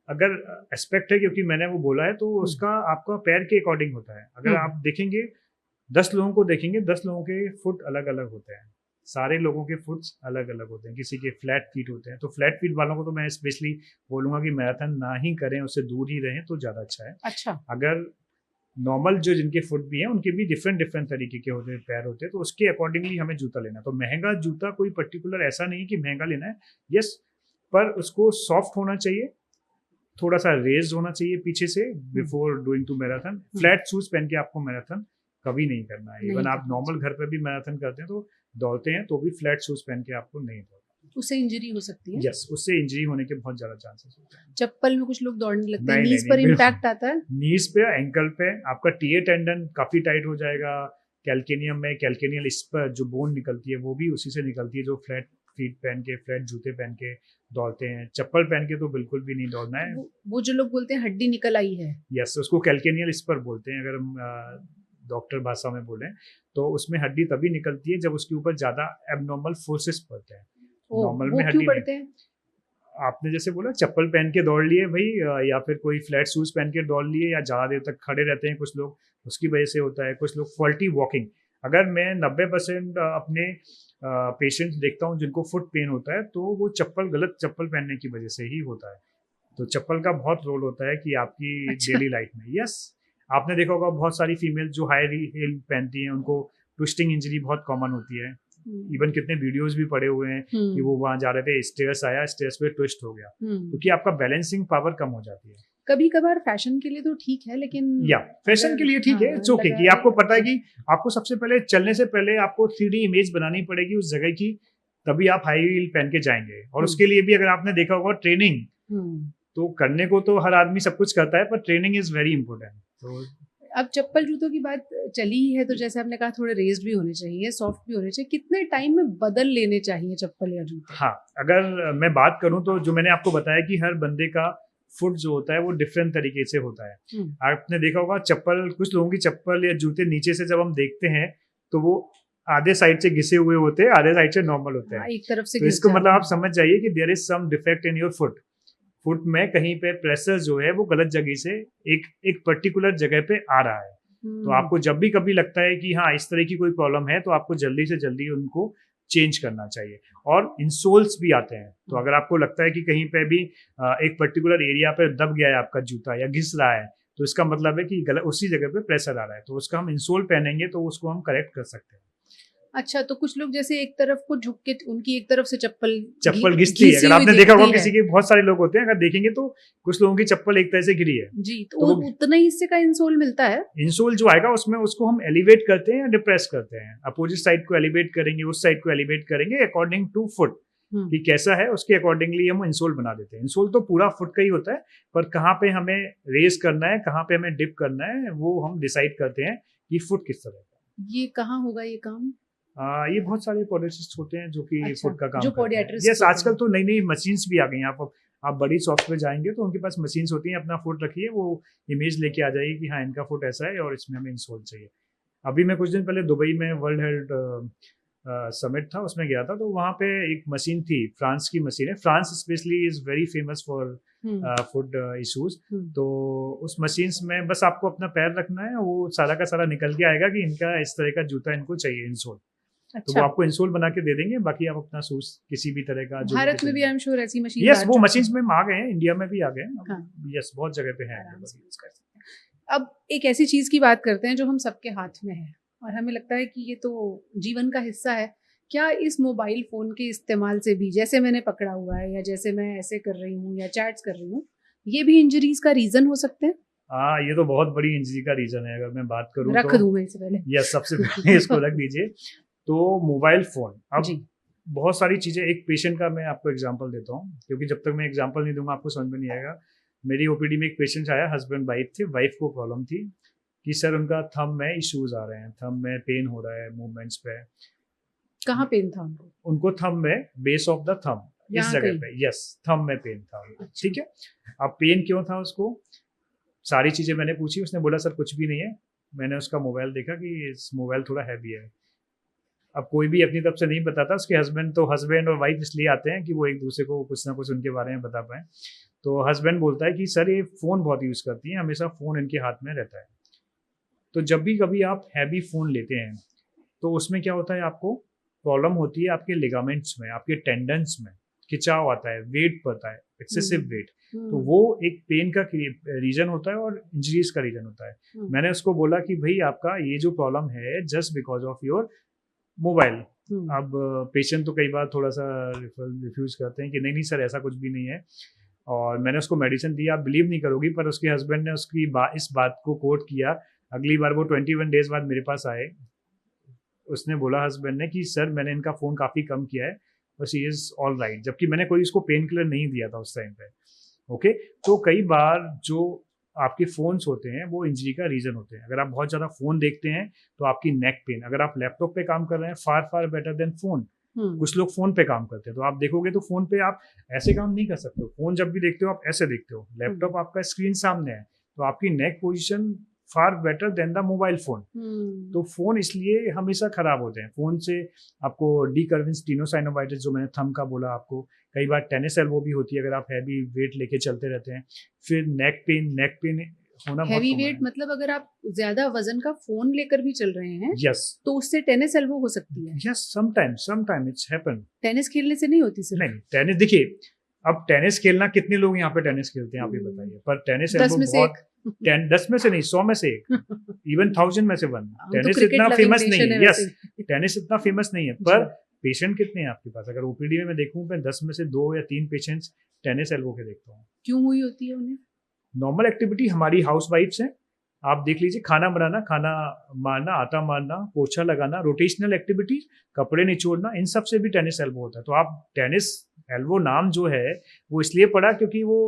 अगर एस्पेक्ट है, क्योंकि मैंने वो बोला है, तो उसका आपका पैर के अकॉर्डिंग होता है। अगर आप देखेंगे 10 लोगों को देखेंगे, 10 लोगों के फुट अलग अलग होते हैं। सारे लोगों के फुट्स अलग अलग होते हैं। किसी के फ्लैट फीट होते हैं, तो फ्लैट फीट वालों को तो मैं स्पेशली बोलूंगा कि मैराथन ना ही करें, उससे दूर ही रहें तो ज़्यादा अच्छा है। अच्छा, अगर नॉर्मल जो जिनके फुट भी हैं उनके भी डिफरेंट डिफरेंट तरीके के होते हैं, पैर होते हैं, तो उसके अकॉर्डिंगली हमें जूता लेना। तो महंगा जूता कोई पर्टिकुलर ऐसा नहीं कि महंगा लेना है, यस, पर उसको सॉफ्ट होना चाहिए, थोड़ा सा रेज होना चाहिए पीछे से before doing to marathon. Flat shoes पहन के आपको मैराथन कभी नहीं करना है। इवन आप नॉर्मल घर पे भी मैराथन करते हैं तो दौड़ते हैं, तो भी फ्लैट शूज पहन के आपको नहीं दौड़ना। उससे इंजरी हो सकती है। यस, उससे इंजरी होने के बहुत ज्यादा चांसेस होते हैं। चप्पल में कुछ लोग दौड़ने लगते हैं, नीज पर इम्पैक्ट आता है। नीज पे, एंकल पे आपका टीए टेंडन काफी टाइट हो जाएगा। कैल्केनियम में कैल्केनियल इस पर जो बोन निकलती है वो भी उसी से निकलती है, जो फ्लैट फीट पहन के, फ्लैट जूते पहन के दौड़ते हैं। चप्पल पहन के तो बिल्कुल भी नहीं दौड़ना है। वो जो लोग बोलते हैं हड्डी निकल आई है, यस, उसको कैल्केनियल स्पर बोलते हैं अगर हम डॉक्टर भाषा में बोलें। तो उसमें हड्डी तभी निकलती है जब उसके ऊपर ज्यादा एबनॉर्मल फोर्सेस पड़ते हैं। नॉर्मल में हड्डी पड़ते हैं। आपने जैसे बोला चप्पल पहन के दौड़ लिए भाई, या फिर कोई फ्लैट शूज पहन के दौड़ लिए, या ज़्यादा देर तक खड़े रहते हैं कुछ लोग, उसकी वजह से होता है। कुछ लोग फॉल्टी वॉकिंग, अगर मैं 90% अपने पेशेंट्स देखता हूँ जिनको फुट पेन होता है, तो वो गलत चप्पल पहनने की वजह से ही होता है। तो चप्पल का बहुत रोल होता है कि आपकी डेली लाइफ में। यस, आपने देखा होगा बहुत सारी फीमेल जो हाई हील पहनती हैं उनको ट्विस्टिंग इंजरी बहुत कॉमन होती है। इवन कितने वीडियोस भी पड़े हुए हैं कि वो वहां जा रहे थे, स्टेयर्स आया, स्टेयर्स पे ट्विस्ट हो गया, क्योंकि आपका बैलेंसिंग पावर कम हो जाती है। कभी कभार फैशन के लिए तो ठीक है, लेकिन या फैशन के लिए ठीक है, इट्स ओके। कि आपको पता है कि आपको सबसे पहले चलने से पहले आपको 3D इमेज बनानी पड़ेगी उस जगह की, तभी आप हाई हील पहन के जाएंगे। और उसके लिए भी अगर आपने देखा होगा ट्रेनिंग, तो करने को तो हर आदमी सब कुछ करता है, पर ट्रेनिंग इज वेरी इंपॉर्टेंट। तो अब चप्पल जूतों की बात चली ही है, तो जैसे आपने कहा थोड़े रेज्ड भी होने चाहिए, सॉफ्ट भी होने चाहिए, कितने टाइम में बदल लेने चाहिए चप्पल या जूते? हाँ, अगर मैं बात करूं तो जो मैंने आपको बताया कि हर बंदे का फुट जो होता है वो डिफरेंट तरीके से होता है। आपने देखा होगा चप्पल, कुछ लोगों की चप्पल या जूते नीचे से जब हम देखते हैं तो वो आधे साइड से घिसे हुए होते हैं, आधे साइड से नॉर्मल होते हैं, एक तरफ से। तो इसको मतलब आप समझ जाइए कि there is some defect in your foot में कहीं पे प्रेशर जो है वो गलत जगह से एक पर्टिकुलर जगह पे आ रहा है। तो आपको जब भी कभी लगता है कि हाँ इस तरह की कोई प्रॉब्लम है, तो आपको जल्दी से जल्दी उनको चेंज करना चाहिए। और इंसोल्स भी आते हैं, तो अगर आपको लगता है कि कहीं पे भी एक पर्टिकुलर एरिया पे दब गया है आपका जूता या घिस रहा है, तो इसका मतलब है कि उसी जगह पे प्रेशर आ रहा है, तो उसका हम इंसोल पहनेंगे तो उसको हम करेक्ट कर सकते हैं। अच्छा, तो कुछ लोग जैसे एक तरफ को झुक के उनकी एक तरफ से चप्पल घिसती है। अगर आपने देखा होगा किसी के, बहुत सारे लोग होते हैं, अगर देखेंगे तो कुछ लोगों की चप्पल एक तरह से गिरी है जी, तो उतना ही हिस्से का इंसोल मिलता है। इंसोल जो आएगा उसमें उसको हम एलिवेट करते हैं या डिप्रेस करते हैं। अपोजिट साइड को एलिवेट करेंगे, उस साइड को एलिवेट करेंगे अकॉर्डिंग टू फुट कि कैसा है, उसके अकॉर्डिंगली हम इंसोल बना देते हैं। इंसोल तो पूरा फुट का ही होता है, पर कहाँ पे हमें रेस करना है, कहाँ पे हमें डिप करना है, वो हम डिसाइड करते हैं कि फुट किस तरह का। ये कहाँ होगा ये काम? ये बहुत सारे पॉडियाट्रिस्ट होते हैं जो कि फुट का काम जो करते हैं। यस, आजकल तो नई नई मशीन्स भी आ गई हैं। आप बड़ी शॉप्स पे जाएंगे तो उनके पास मशीन्स होती हैं, अपना फुट रखिए, वो इमेज लेके आ जाएगी कि हाँ इनका फुट ऐसा है और इसमें हमें इंसोल चाहिए। अभी मैं कुछ दिन पहले दुबई में वर्ल्ड हेल्थ समिट था, उसमें गया था। तो वहाँ पे एक मशीन थी, फ्रांस की मशीन है। France specially is very famous for food issues. तो उस मशीन्स में बस आपको अपना पैर रखना है, वो सारा का सारा निकल के आएगा कि इनका इस तरह का जूता इनको चाहिए इंसोल। अच्छा। तो वो आपको इंसोल बना के दे देंगे, बाकी आप अपना शूज किसी भी तरह का जो भारत में भी आई एम श्योर ऐसी मशीन यस वो मशीन्स में आ गए हैं, इंडिया में भी आ गए हैं। हाँ। यस बहुत जगह पे है। यूज कर सकते हैं। अब एक ऐसी चीज की बात करते हैं जो हम सबके हाथ में है और हमें लगता है कि ये तो जीवन का हिस्सा है। क्या इस मोबाइल फोन के इस्तेमाल से भी, जैसे मैंने पकड़ा हुआ है या जैसे मैं ऐसे कर रही हूँ या चैट्स कर रही हूँ, ये भी इंजरीज का रीजन हो सकते हैं? हाँ, ये तो बहुत बड़ी इंजरी का रीजन है। अगर मैं बात करूँ रख तो दूं मैं इससे पहले? यस, सबसे पहले इसको रख दीजिए। तो मोबाइल फोन अब जी। बहुत सारी चीजें, एक पेशेंट का मैं आपको एग्जांपल देता हूँ, क्योंकि जब तक मैं एग्जांपल नहीं दूंगा आपको समझ में नहीं आएगा। मेरी ओपीडी में एक पेशेंट आया, हस्बैंड वाइफ थे। वाइफ को प्रॉब्लम थी कि सर उनका थंब में इश्यूज आ रहे हैं, थंब में पेन हो रहा है मूवमेंट्स पे। कहाँ पेन था उनको? उनको थंब में, बेस ऑफ द थंब, इस जगह पे, यस थंब में पेन था। ठीक है, अब पेन क्यों था उसको, सारी चीजें मैंने पूछी। उसने बोला सर कुछ भी नहीं है। मैंने उसका मोबाइल देखा कि इस मोबाइल थोड़ा हैवी है। अब कोई भी अपनी तरफ से नहीं बताता, उसके हस्बैंड और वाइफ इसलिए आते हैं कि वो एक दूसरे को कुछ ना कुछ उनके बारे में बता पाए। तो हस्बैंड बोलता है कि सर ये फ़ोन बहुत यूज़ करती हैं, हमेशा फ़ोन इनके हाथ में रहता है। तो जब भी कभी आप हैवी फ़ोन लेते हैं तो उसमें क्या होता है, आपको प्रॉब्लम होती है आपके लिगामेंट्स में, आपके टेंडन्स में खिंचाव आता है, वेट पड़ता है, एक्सेसिव वेट। तो वो एक पेन का रीजन होता है और इंजरीज का रीजन होता है। मैंने उसको बोला कि भाई आपका ये जो प्रॉब्लम है just because of your mobile. अब पेशेंट तो कई बार थोड़ा सा रिफ्यूज करते हैं कि नहीं नहीं सर ऐसा कुछ भी नहीं है। और मैंने उसको मेडिसिन दी, आप बिलीव नहीं करोगी, पर उसके हस्बैंड ने उसकी इस बात को कोट किया। अगली बार वो 21 डेज बाद मेरे पास आए, उसने बोला हस्बैंड ने कि सर मैंने इनका फ़ोन काफ़ी कम किया है, बस ही इज़ ऑल राइट। जबकि मैंने कोई उसको पेन किलर नहीं दिया था उस टाइम पे। ओके, तो कई बार जो आपके फ़ोन्स होते हैं वो इंजरी का रीज़न होते हैं। अगर आप बहुत ज़्यादा फ़ोन देखते हैं तो आपकी नेक पेन, अगर आप लैपटॉप पे काम कर रहे हैं, फार फार बेटर देन फ़ोन। कुछ लोग फ़ोन पे काम करते हैं, तो आप देखोगे तो फ़ोन पे आप ऐसे काम नहीं कर सकते हो। फ़ोन जब भी देखते हो आप ऐसे देखते हो, लैपटॉप आपका स्क्रीन सामने है, तो आपकी neck position far better than the mobile phone. तो फोन इसलिए हमेशा खराब होते हैं। फोन से आपको डीकर्विन स्टीनोसाइनोवाइटिस, जो मैंने थंब का बोला आपको, कई बार टेनिस एल्बो भी होती है अगर आप हैवी वेट लेके चलते रहते हैं। फिर नेक पेन होना हैवी वेट मतलब अगर आप ज्यादा वजन का फोन लेकर भी चल रहे हैं, यस, तो उससे टेनिस एल्बो हो सकती है। Yes, sometime it's happen. Tennis खेलने से नहीं होती सिर्फ? नहीं, टेनिस देखिए, अब टेनिस खेलना कितने लोग यहाँ पे टेनिस खेलते हैं आप ही बताइए। पर टेनिस एल्बो बहुत 10 में से नहीं, 100 में से एक, इवन 1000 में से 1। टेनिस इतना फेमस नहीं है। यस, टेनिस इतना फेमस नहीं है, पर पेशेंट कितने हैं आपके पास? अगर ओपीडी में मैं देखूं, मैं 10 में से 2 या 3 पेशेंट्स टेनिस एल्बो के देखता हूँ। क्यों हुई होती है उन्हें? नॉर्मल एक्टिविटी हमारी हाउस वाइफ्स हैं, आप देख लीजिए, खाना बनाना, खाना मारना, आटा मारना, पोछा लगाना, रोटेशनल एक्टिविटी, कपड़े निचोड़ना, इन सब से भी टेनिस एल्बो होता है। तो आप टेनिस एल्बो नाम जो है वो इसलिए पड़ा क्योंकि वो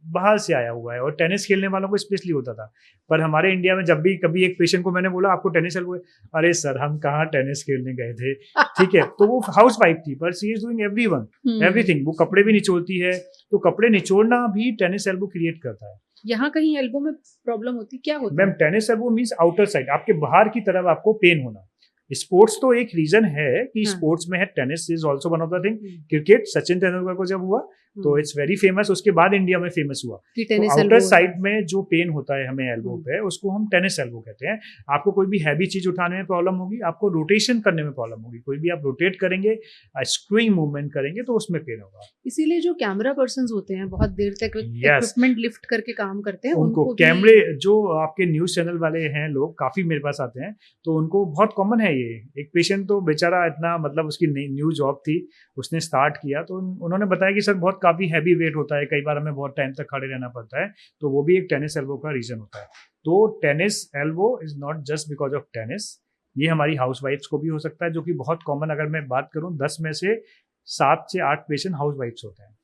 बाहर से आया हुआ है और टेनिस खेलने वालों को स्पेशली होता था। पर हमारे इंडिया में जब भी कभी एक पेशेंट को मैंने बोला आपको टेनिस एल्बो है, अरे सर हम कहाँ टेनिस खेलने गए थे। ठीक है, तो वो हाउस वाइफ थी, पर शी इज डूइंग एवरीथिंग। वो कपड़े भी निचोड़ती है, तो कपड़े निचोड़ना भी टेनिस एल्बो क्रिएट करता है। यहाँ कहीं एल्बो में प्रॉब्लम होती, क्या होता है? Ma'am tennis elbow means outer side, आपके बाहर की तरफ आपको पेन होना। स्पोर्ट्स तो एक रीजन है कि स्पोर्ट्स में है, tennis is also one of the thing. Cricket Sachin Tendulkar को जब हुआ तो इट्स वेरी फेमस, उसके बाद इंडिया में फेमस हुआ। तो आउटर साइड में जो पेन होता है हमें एल्बो पे, उसको हम टेनिस एल्बो कहते हैं। आपको कोई भी हैवी चीज उठाने में प्रॉब्लम होगी, आपको रोटेशन करने में प्रॉब्लम होगी, कोई भी आप रोटेट करेंगे, स्क्रूइंग मूवमेंट करेंगे तो उसमें पेन होगा। इसीलिए जो कैमरा पर्सन होते हैं बहुत देर तक इक्विपमेंट लिफ्ट करके काम करते हैं, उनको कैमरे, जो आपके न्यूज चैनल वाले हैं लोग काफी मेरे पास आते हैं, तो उनको बहुत कॉमन है ये। एक पेशेंट तो बेचारा इतना, मतलब उसकी न्यू जॉब थी, उसने स्टार्ट किया, तो उन्होंने बताया कि सर बहुत काफ़ी हैवी वेट होता है, कई बार हमें बहुत टाइम तक खड़े रहना पड़ता है, तो वो भी एक टेनिस एल्बो का रीजन होता है। तो tennis elbow is not just because of tennis, ये हमारी हाउस वाइफ्स को भी हो सकता है, जो कि बहुत कॉमन। अगर मैं बात करूं 10 में से 7 से 8 पेशेंट हाउस वाइफ्स होते हैं।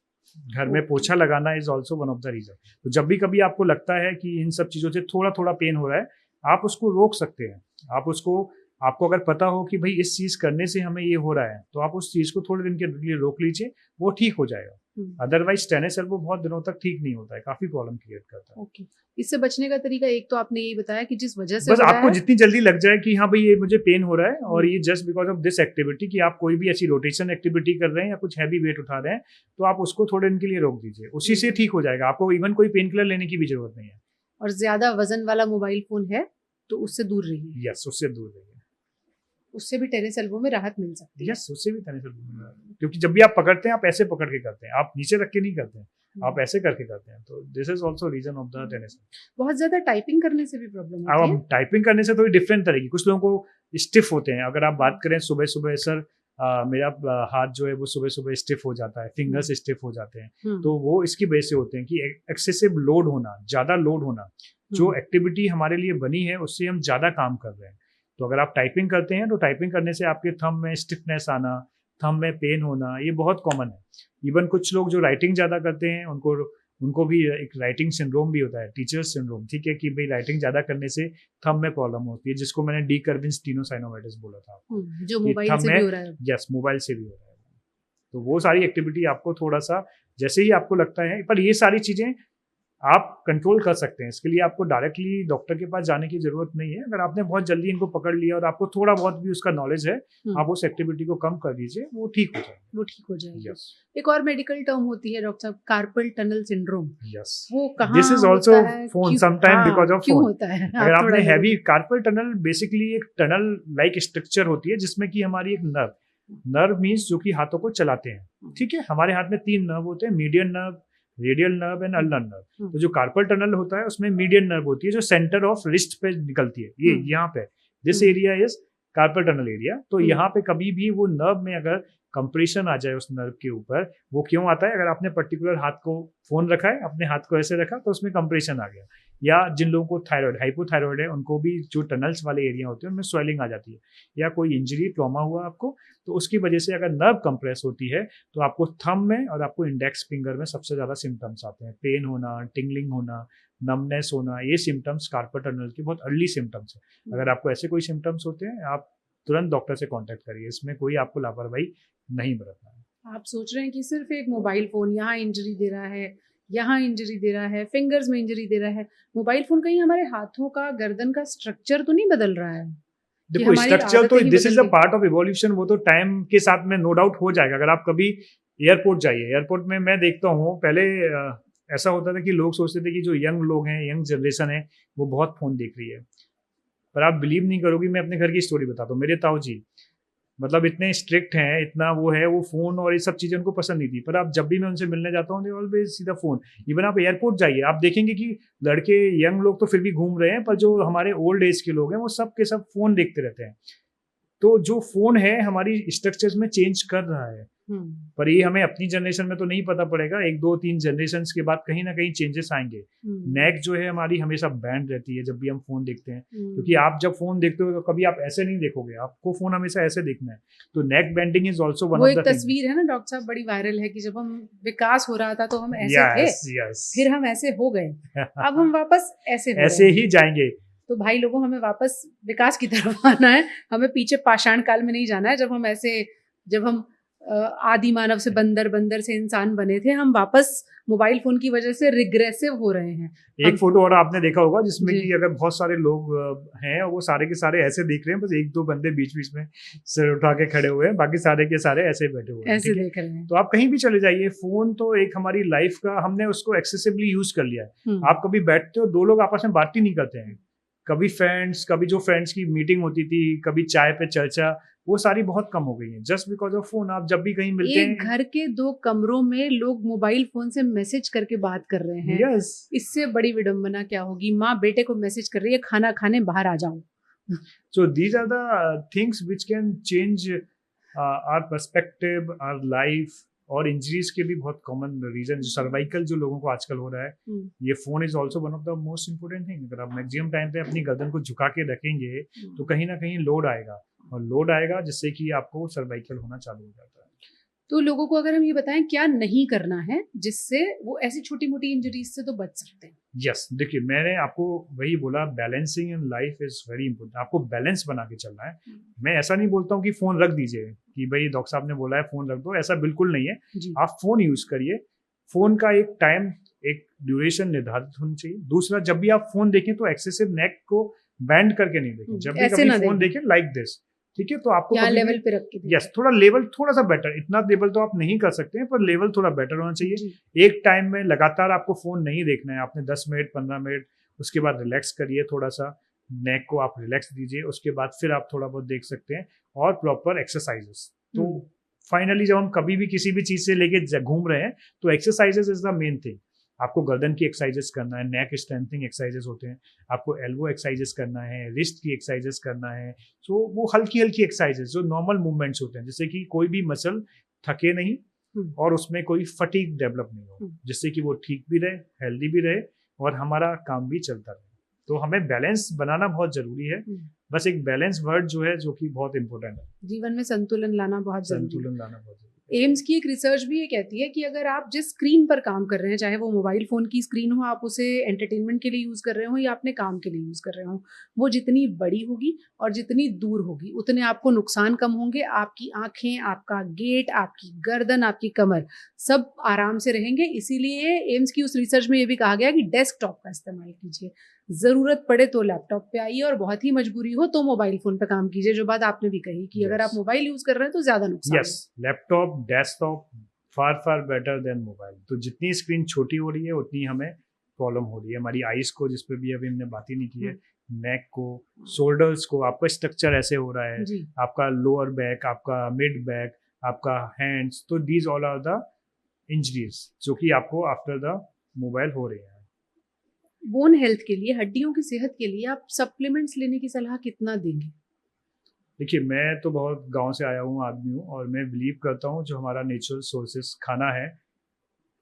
घर में पोछा लगाना is also one of the reason. तो जब भी कभी आपको लगता है कि इन सब चीज़ों से थोड़ा थोड़ा पेन हो रहा है, आप उसको रोक सकते हैं। आपको अगर पता हो कि भाई इस चीज़ करने से हमें ये हो रहा है, तो आप उस चीज़ को थोड़े दिन के लिए रोक लीजिए, वो ठीक हो जाएगा। अदरवाइज टेनिस एल्बो बहुत दिनों तक ठीक नहीं होता है, काफी प्रॉब्लम क्रिएट करता है। ओके, इससे बचने का तरीका एक तो आपने यही बताया कि जिस वजह से बस हो रहा आपको है, जितनी जल्दी लग जाए कि हाँ भाई ये मुझे पेन हो रहा है और ये just because of this activity, कि आप कोई भी ऐसी रोटेशन एक्टिविटी कर रहे हैं या कुछ हैवी वेट उठा रहे हैं, तो आप उसको थोड़े दिन के लिए रोक दीजिए, उसी से ठीक हो जाएगा। आपको इवन कोई पेन किलर लेने की भी जरूरत नहीं है। और ज्यादा वजन वाला मोबाइल फोन है तो उससे दूर रहिए। यस, उससे दूर रहिए। उससे भी टेनिस एल्बो में राहत मिल सकती है। यस, उससे भी टेनिस एल्बो में, क्योंकि जब भी आप पकड़ते हैं आप ऐसे पकड़ के करते हैं, आप नीचे रख के नहीं करते हैं, आप ऐसे करके करते हैं। तो this is also reason of the tennis. बहुत ज्यादा टाइपिंग करने से भी प्रॉब्लम होती है। अब टाइपिंग करने से थोड़ी डिफरेंट तरह की, कुछ लोगों को स्टिफ होते हैं। अगर आप बात करें सुबह सुबह, सर मेरा हाथ जो है वो सुबह सुबह स्टिफ हो जाता है, फिंगर्स स्टिफ हो जाते हैं, तो वो इसकी वजह से होते हैं कि एक्सेसिव लोड होना, ज्यादा लोड होना, जो एक्टिविटी हमारे लिए बनी है उससे हम ज्यादा काम कर रहे हैं। तो अगर आप टाइपिंग करते हैं तो टाइपिंग करने से आपके थंब में स्टिफनेस आना, थंब में पेन होना, ये बहुत कॉमन है। इवन कुछ लोग जो राइटिंग ज्यादा करते हैं उनको भी एक राइटिंग सिंड्रोम भी होता है, टीचर्स सिंड्रोम, ठीक है, कि भाई राइटिंग ज्यादा करने से थंब में प्रॉब्लम होती है, जिसको मैंने डी कर्विन स्टीनोसाइनोवाइटिस बोला था, जो मोबाइल से भी हो रहा है। यस, मोबाइल से भी हो रहा है। तो वो सारी एक्टिविटी आपको थोड़ा सा, जैसे ही आपको लगता है, पर ये सारी चीजें आप कंट्रोल कर सकते हैं। इसके लिए आपको डायरेक्टली डॉक्टर के पास जाने की जरूरत नहीं है। अगर आपने बहुत जल्दी इनको पकड़ लिया और आपको थोड़ा बहुत भी उसका नॉलेज है, आप उस एक्टिविटी को कम कर दीजिए, वो ठीक हो जाएगा। वो ठीक हो जाएगी। यस। एक और मेडिकल टर्म होती है डॉक्टर साहब, कार्पल टनल सिंड्रोम। यस, वो कहाँ this is also phone, sometime because of क्यों फोन होता है? अगर आपने हैवी, कार्पल टनल बेसिकली एक टनल लाइक स्ट्रक्चर होती है जिसमें कि हमारी एक नर्व मीन्स जो कि हाथों को चलाते हैं, ठीक है। हमारे हाथ में 3 नर्व होते हैं, median nerve, radial nerve and ulnar nerve. तो जो कार्पल टनल होता है उसमें मीडियन नर्व होती है जो सेंटर ऑफ रिस्ट पे निकलती है, ये यहाँ पे, this area is carpal tunnel area. तो यहाँ पे कभी भी वो नर्व में अगर कंप्रेशन आ जाए उस नर्व के ऊपर, वो क्यों आता है? अगर आपने पर्टिकुलर हाथ को, फोन रखा है, अपने हाथ को ऐसे रखा तो उसमें कंप्रेशन आ गया, या जिन लोगों को थायराइड, हाइपोथायराइड है, उनको भी जो टनल्स वाले एरिया होते हैं उनमें स्वेलिंग आ जाती है, या कोई इंजरी, ट्रॉमा हुआ आपको, तो उसकी वजह से अगर नर्व कंप्रेस होती है तो आपको थंब में और आपको इंडेक्स फिंगर में सबसे ज्यादा सिम्टम्स आते हैं। पेन होना, टिंगलिंग होना, नमनेस होना, ये सिम्टम्स कार्पल टनल के बहुत अर्ली सिम्टम्स है। अगर आपको ऐसे कोई सिम्टम्स होते हैं, आप तुरंत डॉक्टर से कांटेक्ट करिए, इसमें कोई आपको लापरवाही नहीं बरतना है। आप सोच रहे हैं कि सिर्फ एक मोबाइल फोन यहाँ इंजरी दे रहा है, यहाँ इंजरी दे रहा है, फिंगर्स में इंजरी दे रहा है, मोबाइल फोन कहीं हमारे हाथों का, गर्दन का स्ट्रक्चर तो नहीं बदल रहा है? देखो, स्ट्रक्चर तो this is a part of evolution, वो तो टाइम के साथ में नो डाउट हो जाएगा। अगर आप कभी एयरपोर्ट जाइए, एयरपोर्ट में मैं देखता हूँ, पहले ऐसा होता था कि लोग सोचते थे कि जो यंग लोग हैं, यंग जनरेशन है, वो बहुत फोन देख रही है। पर आप बिलीव नहीं करोगी, मैं अपने घर की स्टोरी बताता हूँ। मेरे ताऊ जी मतलब इतने स्ट्रिक्ट हैं, इतना वो है, वो फोन और ये सब चीजें उनको पसंद नहीं थी, पर अब जब भी मैं उनसे मिलने जाता हूँ, ऑलवेज सीधा फोन। इवन आप एयरपोर्ट जाइए, आप देखेंगे कि लड़के, यंग लोग तो फिर भी घूम रहे हैं, पर जो हमारे ओल्ड एज के लोग हैं वो सब के सब फोन देखते रहते हैं। तो जो फोन है हमारी स्ट्रक्चर्स में चेंज कर रहा है, पर ये हमें अपनी जनरेशन में तो नहीं पता पड़ेगा, 1 2 3 जनरेशन के बाद कहीं ना कहीं चेंजेस आएंगे। नेक जो है हमारी हमेशा बैंड रहती है जब भी हम फोन देखते हैं, क्योंकि आप जब फोन देखते हो तो कभी आप ऐसे नहीं देखोगे, आपको फोन हमेशा ऐसे देखना है। तो neck bending is also one of the thing. वो एक तस्वीर है ना डॉक्टर साहब, बड़ी वायरल है, कि जब हम विकास हो रहा था तो हम ऐसे थे, फिर हम ऐसे हो गए, अब हम वापस ऐसे ही जाएंगे। तो भाई लोगों, हमें वापस विकास की तरफ आना है, हमें पीछे पाषाण काल में नहीं जाना है, जब हम आदि मानव से बंदर से इंसान बने थे, हम वापस मोबाइल फोन की वजह से रिग्रेसिव हो रहे हैं। एक फोटो और आपने देखा होगा जिसमें कि अगर बहुत सारे लोग हैं और वो सारे के सारे ऐसे देख रहे हैं, बस 1 2 बंदे बीच बीच में सिर उठा के खड़े हुए हैं, बाकी सारे के सारे ऐसे बैठे हुए हैं, ऐसे देख रहे हैं। तो आप कहीं भी चले जाइए, फोन तो एक हमारी लाइफ का, हमने उसको एक्सेसिवली यूज कर लिया है। आप कभी बैठते हो, 2 लोग आपस में बात ही नहीं करते हैं, कभी जो फ्रेंड्स की मीटिंग होती थी, कभी चाय पे चर्चा, वो सारी बहुत कम हो गई है, जस्ट बिकॉज ऑफ फोन। आप जब भी कहीं मिलते हैं, एक घर के 2 कमरों में लोग मोबाइल फोन से मैसेज करके बात कर रहे हैं। yes. इससे बड़ी विडंबना क्या होगी? माँ बेटे को मैसेज कर रही है, खाना खाने बाहर आ जाओ। So these are the things which can change our perspective, our life, और इंजरीज के भी बहुत कॉमन रीजन, जो सर्वाइकल जो लोगों को आजकल हो रहा है, ये phone is also one of the most important thing. अगर आप मैक्सिमम टाइम पे अपनी गर्दन को झुका के रखेंगे तो कहीं ना कहीं लोड आएगा, और लोड आएगा जिससे कि आपको सर्वाइकल होना चालू हो जाता है। तो लोगों को अगर हम ये बताएं क्या नहीं करना है जिससे वो ऐसी छोटी मोटी इंजरीज से तो बच सकते हैं। यस, देखिए मैंने आपको वही बोला, balancing in life is very important. आपको बैलेंस बना के चलना है। मैं ऐसा नहीं बोलता हूँ कि फोन रख दीजिए कि भाई डॉक्टर साहब ने बोला है फोन रख दो, ऐसा बिल्कुल नहीं है। जी। आप फोन यूज करिए, फोन का एक टाइम, एक ड्यूरेशन निर्धारित होनी चाहिए। दूसरा, जब भी आप फोन देखें तो एक्सेसिव नेक को बैंड करके नहीं देखें। जब भी ऐसे कभी ना फोन देखें। देखें लाइक दिस, ठीक है, तो आपको यहाँ कभी लेवल पे रख के देखें। यस, थोड़ा लेवल थोड़ा सा बेटर, इतना लेवल तो आप नहीं कर सकते हैं पर लेवल थोड़ा बेटर होना चाहिए। जी। एक टाइम में लगातार आपको फोन नहीं देखना है। आपने 10 मिनट 15 मिनट, उसके बाद रिलैक्स करिए, थोड़ा सा नेक को आप रिलैक्स दीजिए, उसके बाद फिर आप थोड़ा बहुत देख सकते हैं। और प्रॉपर एक्सरसाइजेस। तो फाइनली जब हम कभी भी किसी भी चीज से लेके घूम रहे हैं तो exercises is the main thing. आपको गर्दन की एक्सरसाइजेस करना है, नेक स्ट्रेंथनिंग एक्सरसाइजेस होते हैं, आपको एल्बो एक्सरसाइजेस करना है, रिस्ट की एक्सरसाइजेस करना है। सो वो हल्की हल्की एक्सरसाइजेस जो नॉर्मल मूवमेंट्स होते हैं, जिससे कि कोई भी मसल थके नहीं और उसमें कोई फटीग डेवलप नहीं हो, जिससे कि वो ठीक भी रहे, हेल्दी भी रहे और हमारा काम भी चलता रहे। तो हमें बैलेंस बनाना बहुत जरूरी है। बस एक बैलेंस वर्ड जो है, जो कि बहुत इंपॉर्टेंट है। जीवन में संतुलन लाना बहुत जरूरी है। संतुलन लाना बहुत जरूरी है। एम्स की एक रिसर्च भी ये कहती है कि अगर आप जिस स्क्रीन पर काम कर रहे हैं, चाहे वो मोबाइल फोन की स्क्रीन हो, आप उसे एंटरटेनमेंट के लिए यूज कर रहे हो या अपने काम के लिए यूज कर रहे हो, वो जितनी बड़ी होगी और जितनी दूर होगी उतने आपको नुकसान कम होंगे। आपकी आंखें, आपका गेट, आपकी गर्दन, आपकी कमर सब आराम से रहेंगे। इसीलिए एम्स की उस रिसर्च में ये भी कहा गया कि डेस्कटॉप का इस्तेमाल कीजिए, जरूरत पड़े तो लैपटॉप पे आइए और बहुत ही मजबूरी हो तो मोबाइल फोन पे काम कीजिए। जो बात आपने भी कही कि अगर आप मोबाइल यूज कर रहे हैं तो ज्यादा नुकसान यस, लैपटॉप डेस्कटॉप फार फार बेटर देन मोबाइल। तो जितनी स्क्रीन छोटी हो रही है उतनी हमें प्रॉब्लम हो रही है। हमारी आईज को, जिस पे भी अभी हमने बात ही नहीं की है, नेक को, शोल्डर्स को, आपका स्ट्रक्चर ऐसे हो रहा है, आपका लोअर बैक, आपका मिड बैक, आपका हैंड्स, तो these all are the injuries जो कि आपको आफ्टर द मोबाइल हो रही है। बोन हेल्थ के लिए, हड्डियों की सेहत के लिए आप सप्लीमेंट्स लेने की सलाह कितना देंगे? देखिए, मैं तो बहुत गांव से आया हूँ आदमी हूँ और मैं बिलीव करता हूँ जो हमारा नेचुरल सोर्सेस खाना है,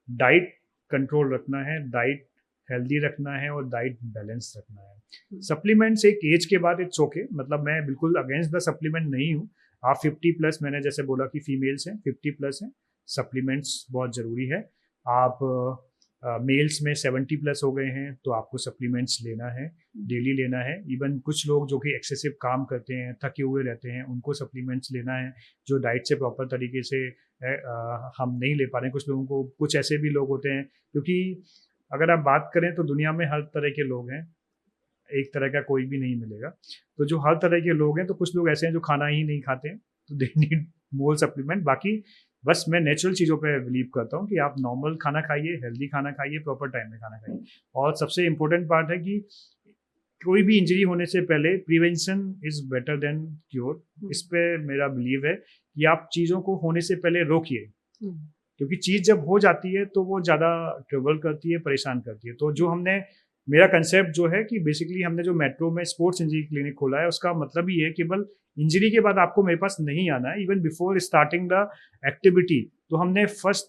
डाइट कंट्रोल रखना है, डाइट हेल्दी रखना है और डाइट बैलेंस रखना है। सप्लीमेंट्स एक एज के बाद इट्स ओके, मतलब मैं बिल्कुल अगेंस्ट द सप्लीमेंट नहीं हूँ। आप 50+, मैंने जैसे बोला कि फीमेल्स हैं 50+ हैं, सप्लीमेंट्स बहुत ज़रूरी है। आप मेल्स में 70+ हो गए हैं तो आपको सप्लीमेंट्स लेना है, डेली लेना है। इवन कुछ लोग जो कि एक्सेसिव काम करते हैं, थके हुए रहते हैं, उनको सप्लीमेंट्स लेना है जो डाइट से प्रॉपर तरीके से हम नहीं ले पा रहे हैं। कुछ लोगों को, कुछ ऐसे भी लोग होते हैं, क्योंकि अगर आप बात करें तो दुनिया में हर तरह के लोग हैं, एक तरह का कोई भी नहीं मिलेगा। तो जो हर तरह के लोग हैं, तो कुछ लोग ऐसे हैं जो खाना ही नहीं खाते हैं, तो दे नीड मोर सप्लीमेंट। बाकी बस मैं नेचुरल चीज़ों पे बिलीव करता हूँ कि आप नॉर्मल खाना खाइए, हेल्दी खाना खाइए, प्रॉपर टाइम में खाना खाइए। और सबसे इम्पोर्टेंट पार्ट है कि कोई भी इंजरी होने से पहले prevention is better than cure. इस पे मेरा बिलीव है कि आप चीज़ों को होने से पहले रोकिए, क्योंकि चीज़ जब हो जाती है तो वो ज़्यादा ट्रबल करती है, परेशान करती है। तो जो हमने, मेरा कंसेप्ट जो है कि बेसिकली हमने जो मेट्रो में स्पोर्ट्स इंजरी क्लिनिक खोला है, उसका मतलब ही है केवल इंजरी के बाद आपको मेरे पास नहीं आना है, even before starting the activity. तो हमने फर्स्ट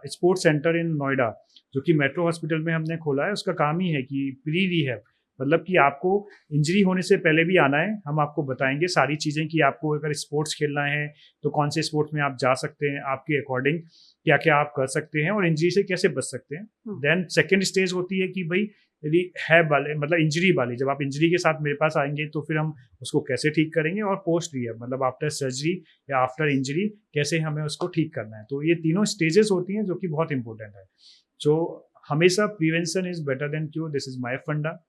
स्पोर्ट्स सेंटर इन नोएडा, जो कि मेट्रो हॉस्पिटल में हमने खोला है, उसका काम ही है कि प्री रिहैब, मतलब कि आपको इंजरी होने से पहले भी आना है। हम आपको बताएंगे सारी चीज़ें कि आपको अगर स्पोर्ट्स खेलना है तो कौन से स्पोर्ट्स में आप जा सकते हैं, आपके अकॉर्डिंग क्या क्या आप कर सकते हैं और इंजरी से कैसे बच सकते हैं। देन सेकेंड स्टेज होती है कि भाई रिहैब वाले, मतलब इंजरी वाली, जब आप इंजरी के साथ मेरे पास आएंगे तो फिर हम उसको कैसे ठीक करेंगे, और पोस्ट रिहैब, मतलब आफ्टर सर्जरी या आफ्टर इंजरी कैसे हमें उसको ठीक करना है। तो ये तीनों स्टेजेस होती हैं जो कि बहुत इंपॉर्टेंट है। जो हमेशा prevention is better than cure, this is my फंडा,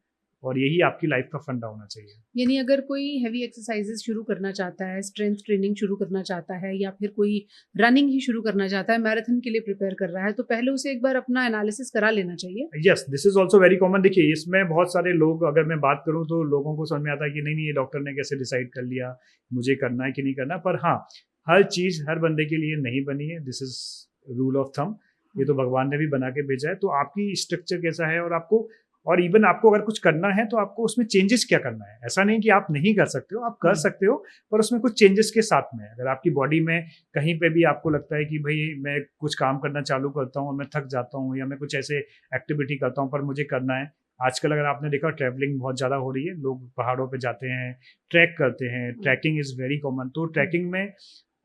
और यही आपकी लाइफ का फंडा होना चाहिए। यानी अगर कोई हैवी एक्सरसाइजेस शुरू करना चाहता है, स्ट्रेंथ ट्रेनिंग शुरू करना चाहता है, या फिर कोई रनिंग ही शुरू करना चाहता है, मैराथन के लिए प्रिपेयर कर रहा है, तो पहले उसे एक बार अपना एनालिसिस करा लेना चाहिए। Yes, this is also very common. देखिए, इसमें बहुत सारे लोग, अगर मैं बात करूं तो लोगों को समझ में आता है कि नहीं नहीं, ये डॉक्टर ने कैसे डिसाइड कर लिया मुझे करना है कि नहीं करना। पर हाँ, हर चीज हर बंदे के लिए नहीं बनी है। This is rule of thumb, ये तो भगवान ने भी बना के भेजा है। तो आपकी स्ट्रक्चर कैसा है, और आपको, और इवन आपको अगर कुछ करना है तो आपको उसमें चेंजेस क्या करना है। ऐसा नहीं कि आप नहीं कर सकते हो, आप कर सकते हो, पर उसमें कुछ चेंजेस के साथ में। अगर आपकी बॉडी में कहीं पे भी आपको लगता है कि भाई मैं कुछ काम करना चालू करता हूँ और मैं थक जाता हूँ, या मैं कुछ ऐसे एक्टिविटी करता हूँ पर मुझे करना है। आजकल अगर आपने देखा, ट्रैवलिंग बहुत ज़्यादा हो रही है, लोग पहाड़ों पर जाते हैं, ट्रैक करते हैं, ट्रैकिंग इज़ वेरी कॉमन। तो ट्रैकिंग में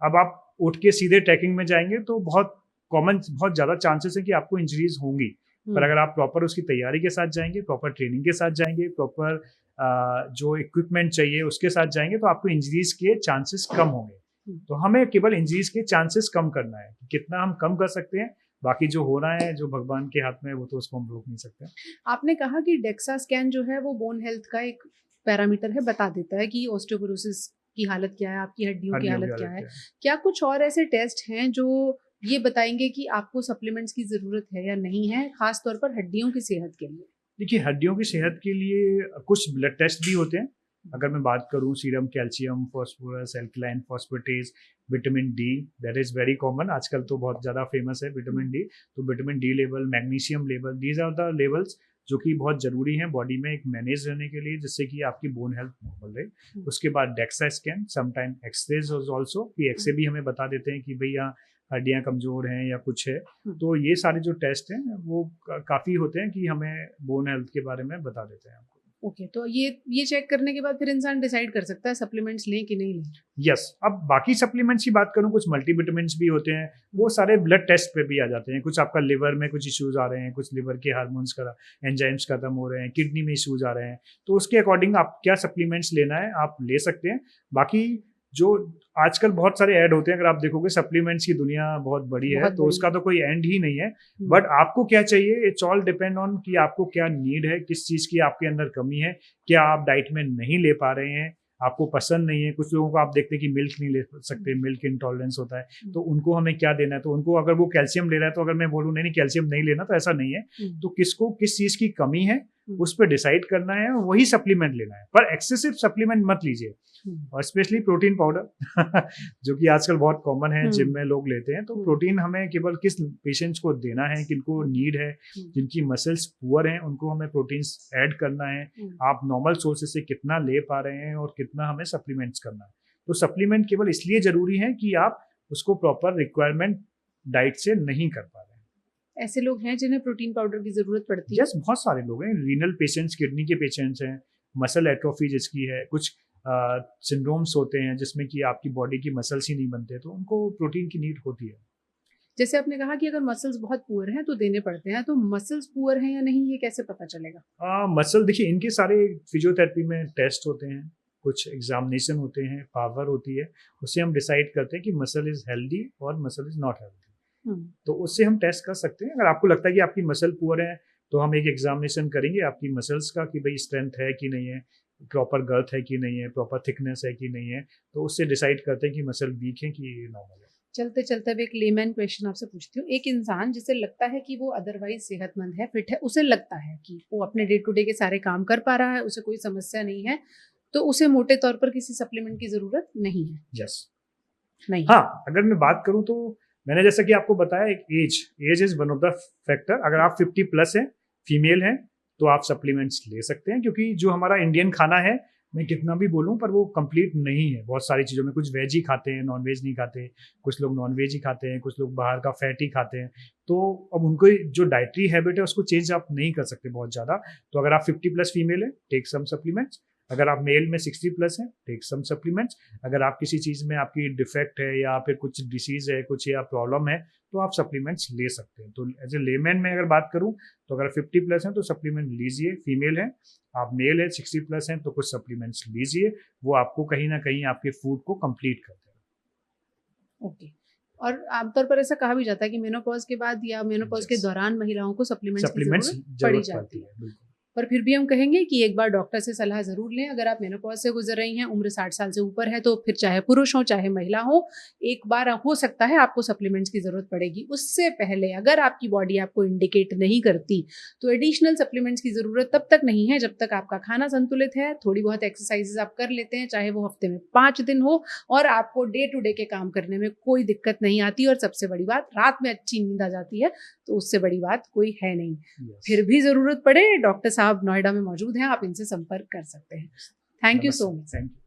अब आप उठ के सीधे ट्रैकिंग में जाएंगे तो बहुत ज़्यादा चांसेस है कि आपको इंजरीज होंगी। पर अगर आप प्रॉपर उसकी तैयारी के साथ जाएंगे, प्रॉपर ट्रेनिंग के साथ जाएंगे, प्रॉपर जो इक्विपमेंट चाहिए उसके साथ जाएंगे, तो आपको इंजरीज के चांसेस कम होंगे। तो हमें केवल इंजरीज के चांसेस कम करना है, कितना हम कम कर सकते हैं, बाकी जो हो रहा है जो भगवान के हाथ में है वो तो उसको हम रोक नहीं सकते। आपने कहा कि डेक्सा स्कैन जो है वो बोन हेल्थ का एक पैरामीटर है, बता देता है कि ऑस्टियोपोरोसिस की हालत क्या है, आपकी हड्डियों की हालत क्या है। क्या कुछ और ऐसे टेस्ट हैं जो ये बताएंगे कि आपको सप्लीमेंट्स की जरूरत है या नहीं है, खास तौर पर हड्डियों की सेहत के लिए? देखिए, हड्डियों की सेहत के लिए कुछ ब्लड टेस्ट भी होते हैं। अगर मैं बात करूं serum calcium, phosphorus, alkaline phosphatase, vitamin D, that is very common, आजकल तो बहुत ज़्यादा फेमस है विटामिन डी। तो vitamin D level, magnesium level, these are the levels जो कि बहुत ज़रूरी हैं बॉडी में एक मैनेज रहने के लिए, जिससे कि आपकी बोन हेल्थ नॉर्मल रहे। उसके बाद DEXA scan, sometime x-rays also, कि एक्सरे भी हमें बता देते हैं कि भैया हड्डियाँ कमज़ोर हैं या कुछ है। तो ये सारे जो टेस्ट हैं वो काफ़ी होते हैं कि हमें बोन हेल्थ के बारे में बता देते हैं आपको। ओके, तो ये चेक करने के बाद फिर इंसान डिसाइड कर सकता है सप्लीमेंट्स लें कि नहीं लें। यस। अब बाकी सप्लीमेंट्स की बात करूं, कुछ मल्टीविटामिन्स भी होते हैं, वो सारे ब्लड टेस्ट पे भी आ जाते हैं। कुछ आपका लिवर में कुछ इश्यूज आ रहे हैं, कुछ लिवर के हार्मोन्स का एंजाइम्स खत्म हो रहे हैं, किडनी में इश्यूज आ रहे हैं, तो उसके अकॉर्डिंग आप क्या सप्लीमेंट्स लेना है आप ले सकते हैं। बाकी जो आजकल बहुत सारे ऐड होते हैं, अगर आप देखोगे सप्लीमेंट्स की दुनिया बहुत बड़ी है, तो उसका तो कोई एंड ही नहीं है। बट आपको क्या चाहिए, इट्स ऑल डिपेंड ऑन कि आपको क्या नीड है, किस चीज़ की आपके अंदर कमी है, क्या आप डाइट में नहीं ले पा रहे हैं, आपको पसंद नहीं है। कुछ लोगों को आप देखते हैं कि मिल्क नहीं ले सकते, मिल्क इंटॉलरेंस होता है, तो उनको हमें क्या देना है। तो उनको अगर वो कैल्शियम ले रहा है, तो अगर मैं बोलूँ नहीं कैल्शियम नहीं लेना, तो ऐसा नहीं है। तो किसको किस चीज़ की कमी है उस पर डिसाइड करना है, वही सप्लीमेंट लेना है। पर एक्सेसिव सप्लीमेंट मत लीजिए, और स्पेशली प्रोटीन पाउडर जो कि आजकल बहुत कॉमन है, जिम में लोग लेते हैं। तो प्रोटीन हमें केवल किस पेशेंट्स को देना है, किनको नीड है, जिनकी मसल्स पुअर हैं, उनको हमें प्रोटीन्स ऐड करना है। आप नॉर्मल सोर्सेज से कितना ले पा रहे हैं और कितना हमें सप्लीमेंट्स करना है। तो सप्लीमेंट केवल इसलिए जरूरी है कि आप उसको प्रॉपर रिक्वायरमेंट डाइट से नहीं कर पा रहे हैं। ऐसे लोग हैं जिन्हें प्रोटीन पाउडर की जरूरत पड़ती है? यस, बहुत सारे लोग हैं। रीनल पेशेंट्स, किडनी के पेशेंट्स हैं, मसल एट्रोफी जिसकी है, कुछ सिंड्रोम्स होते हैं जिसमें कि आपकी बॉडी की मसल्स ही नहीं बनते, तो उनको प्रोटीन की नीड होती है। जैसे आपने कहा कि अगर मसल्स बहुत पुअर हैं तो देने पड़ते हैं, तो मसल्स पुअर हैं या नहीं ये कैसे पता चलेगा? मसल देखिए, इनके सारे फिजियोथेरेपी में टेस्ट होते हैं, कुछ एग्जामिनेशन होते हैं, पावर होती है, उससे हम डिसाइड करते हैं कि मसल इज हेल्दी और मसल इज नॉट हेल्दी। तो उससे हम टेस्ट कर सकते हैं। अगर आपको लगता है कि आपकी मसल पुअर है, तो हम एक एग्जामिनेशन करेंगे आपकी मसल्स का कि भाई स्ट्रेंथ है कि नहीं है, प्रॉपर गर्थ है कि नहीं है, प्रॉपर थिकनेस है कि नहीं है, तो उससे डिसाइड करते हैं कि मसल वीक है कि नॉर्मल है। चलते चलते अब एक लेमैन क्वेश्चन आपसे पूछती हूँ। एक इंसान जिसे लगता है कि वो अदरवाइज सेहतमंद है, फिट है, उसे लगता है कि वो अपने डे टू डे के सारे काम कर पा रहा है, उसे कोई समस्या नहीं है, तो उसे मोटे तौर पर किसी सप्लीमेंट की जरूरत नहीं है? यस। नहीं। हाँ, अगर मैं बात करूँ तो मैंने जैसा कि आपको बताया, एक age is one of the factor. अगर आप 50 प्लस हैं, फीमेल हैं, तो आप सप्लीमेंट्स ले सकते हैं, क्योंकि जो हमारा इंडियन खाना है, मैं कितना भी बोलूं पर वो कंप्लीट नहीं है बहुत सारी चीज़ों में। कुछ वेज ही खाते हैं, नॉन वेज नहीं खाते, कुछ लोग नॉन वेज ही खाते हैं, कुछ लोग बाहर का फैट ही खाते हैं। तो अब उनको जो डाइटरी हैबिट है उसको चेंज आप नहीं कर सकते बहुत ज़्यादा। तो अगर आप 50 प्लस फीमेल है, टेक सम सप्लीमेंट्स। अगर आप मेल में 60 प्लस हैं, टेक सम सप्लीमेंट्स। अगर आप किसी चीज़ में आपकी डिफेक्ट है या फिर कुछ डिसीज़ है, कुछ या प्रॉब्लम है, तो आप सप्लीमेंट्स ले सकते हैं। तो एज ए लेमैन में अगर बात करूं, तो अगर 50 प्लस हैं तो सप्लीमेंट लीजिए, फीमेल है। आप मेल है 60 प्लस हैं तो कुछ सप्लीमेंट्स लीजिए, वो आपको कहीं ना कहीं आपके फूड को कंप्लीट करते हैं। ओके। और आमतौर पर ऐसा कहा भी जाता है कि मेनोपॉज के बाद या मेनोपॉज के दौरान महिलाओं को सप्लीमेंट्स की जरूरत पड़ी जाती है। बिल्कुल। पर फिर भी हम कहेंगे कि एक बार डॉक्टर से सलाह जरूर लें। अगर आप मेनोपॉज से गुजर रही हैं, उम्र 60 साल से ऊपर है, तो फिर चाहे पुरुष हो चाहे महिला हो, एक बार हो सकता है आपको सप्लीमेंट्स की जरूरत पड़ेगी। उससे पहले अगर आपकी बॉडी आपको इंडिकेट नहीं करती, तो एडिशनल सप्लीमेंट्स की जरूरत तब तक नहीं है जब तक आपका खाना संतुलित है, थोड़ी बहुत एक्सरसाइजेस आप कर लेते हैं, चाहे वो हफ्ते में 5 दिन हो, और आपको डे टू डे के काम करने में कोई दिक्कत नहीं आती, और सबसे बड़ी बात रात में अच्छी नींद आ जाती है, तो उससे बड़ी बात कोई है नहीं। फिर भी जरूरत पड़े, डॉक्टर साहब नोएडा में मौजूद हैं, आप इनसे संपर्क कर सकते हैं। Thank you so much. Thank you.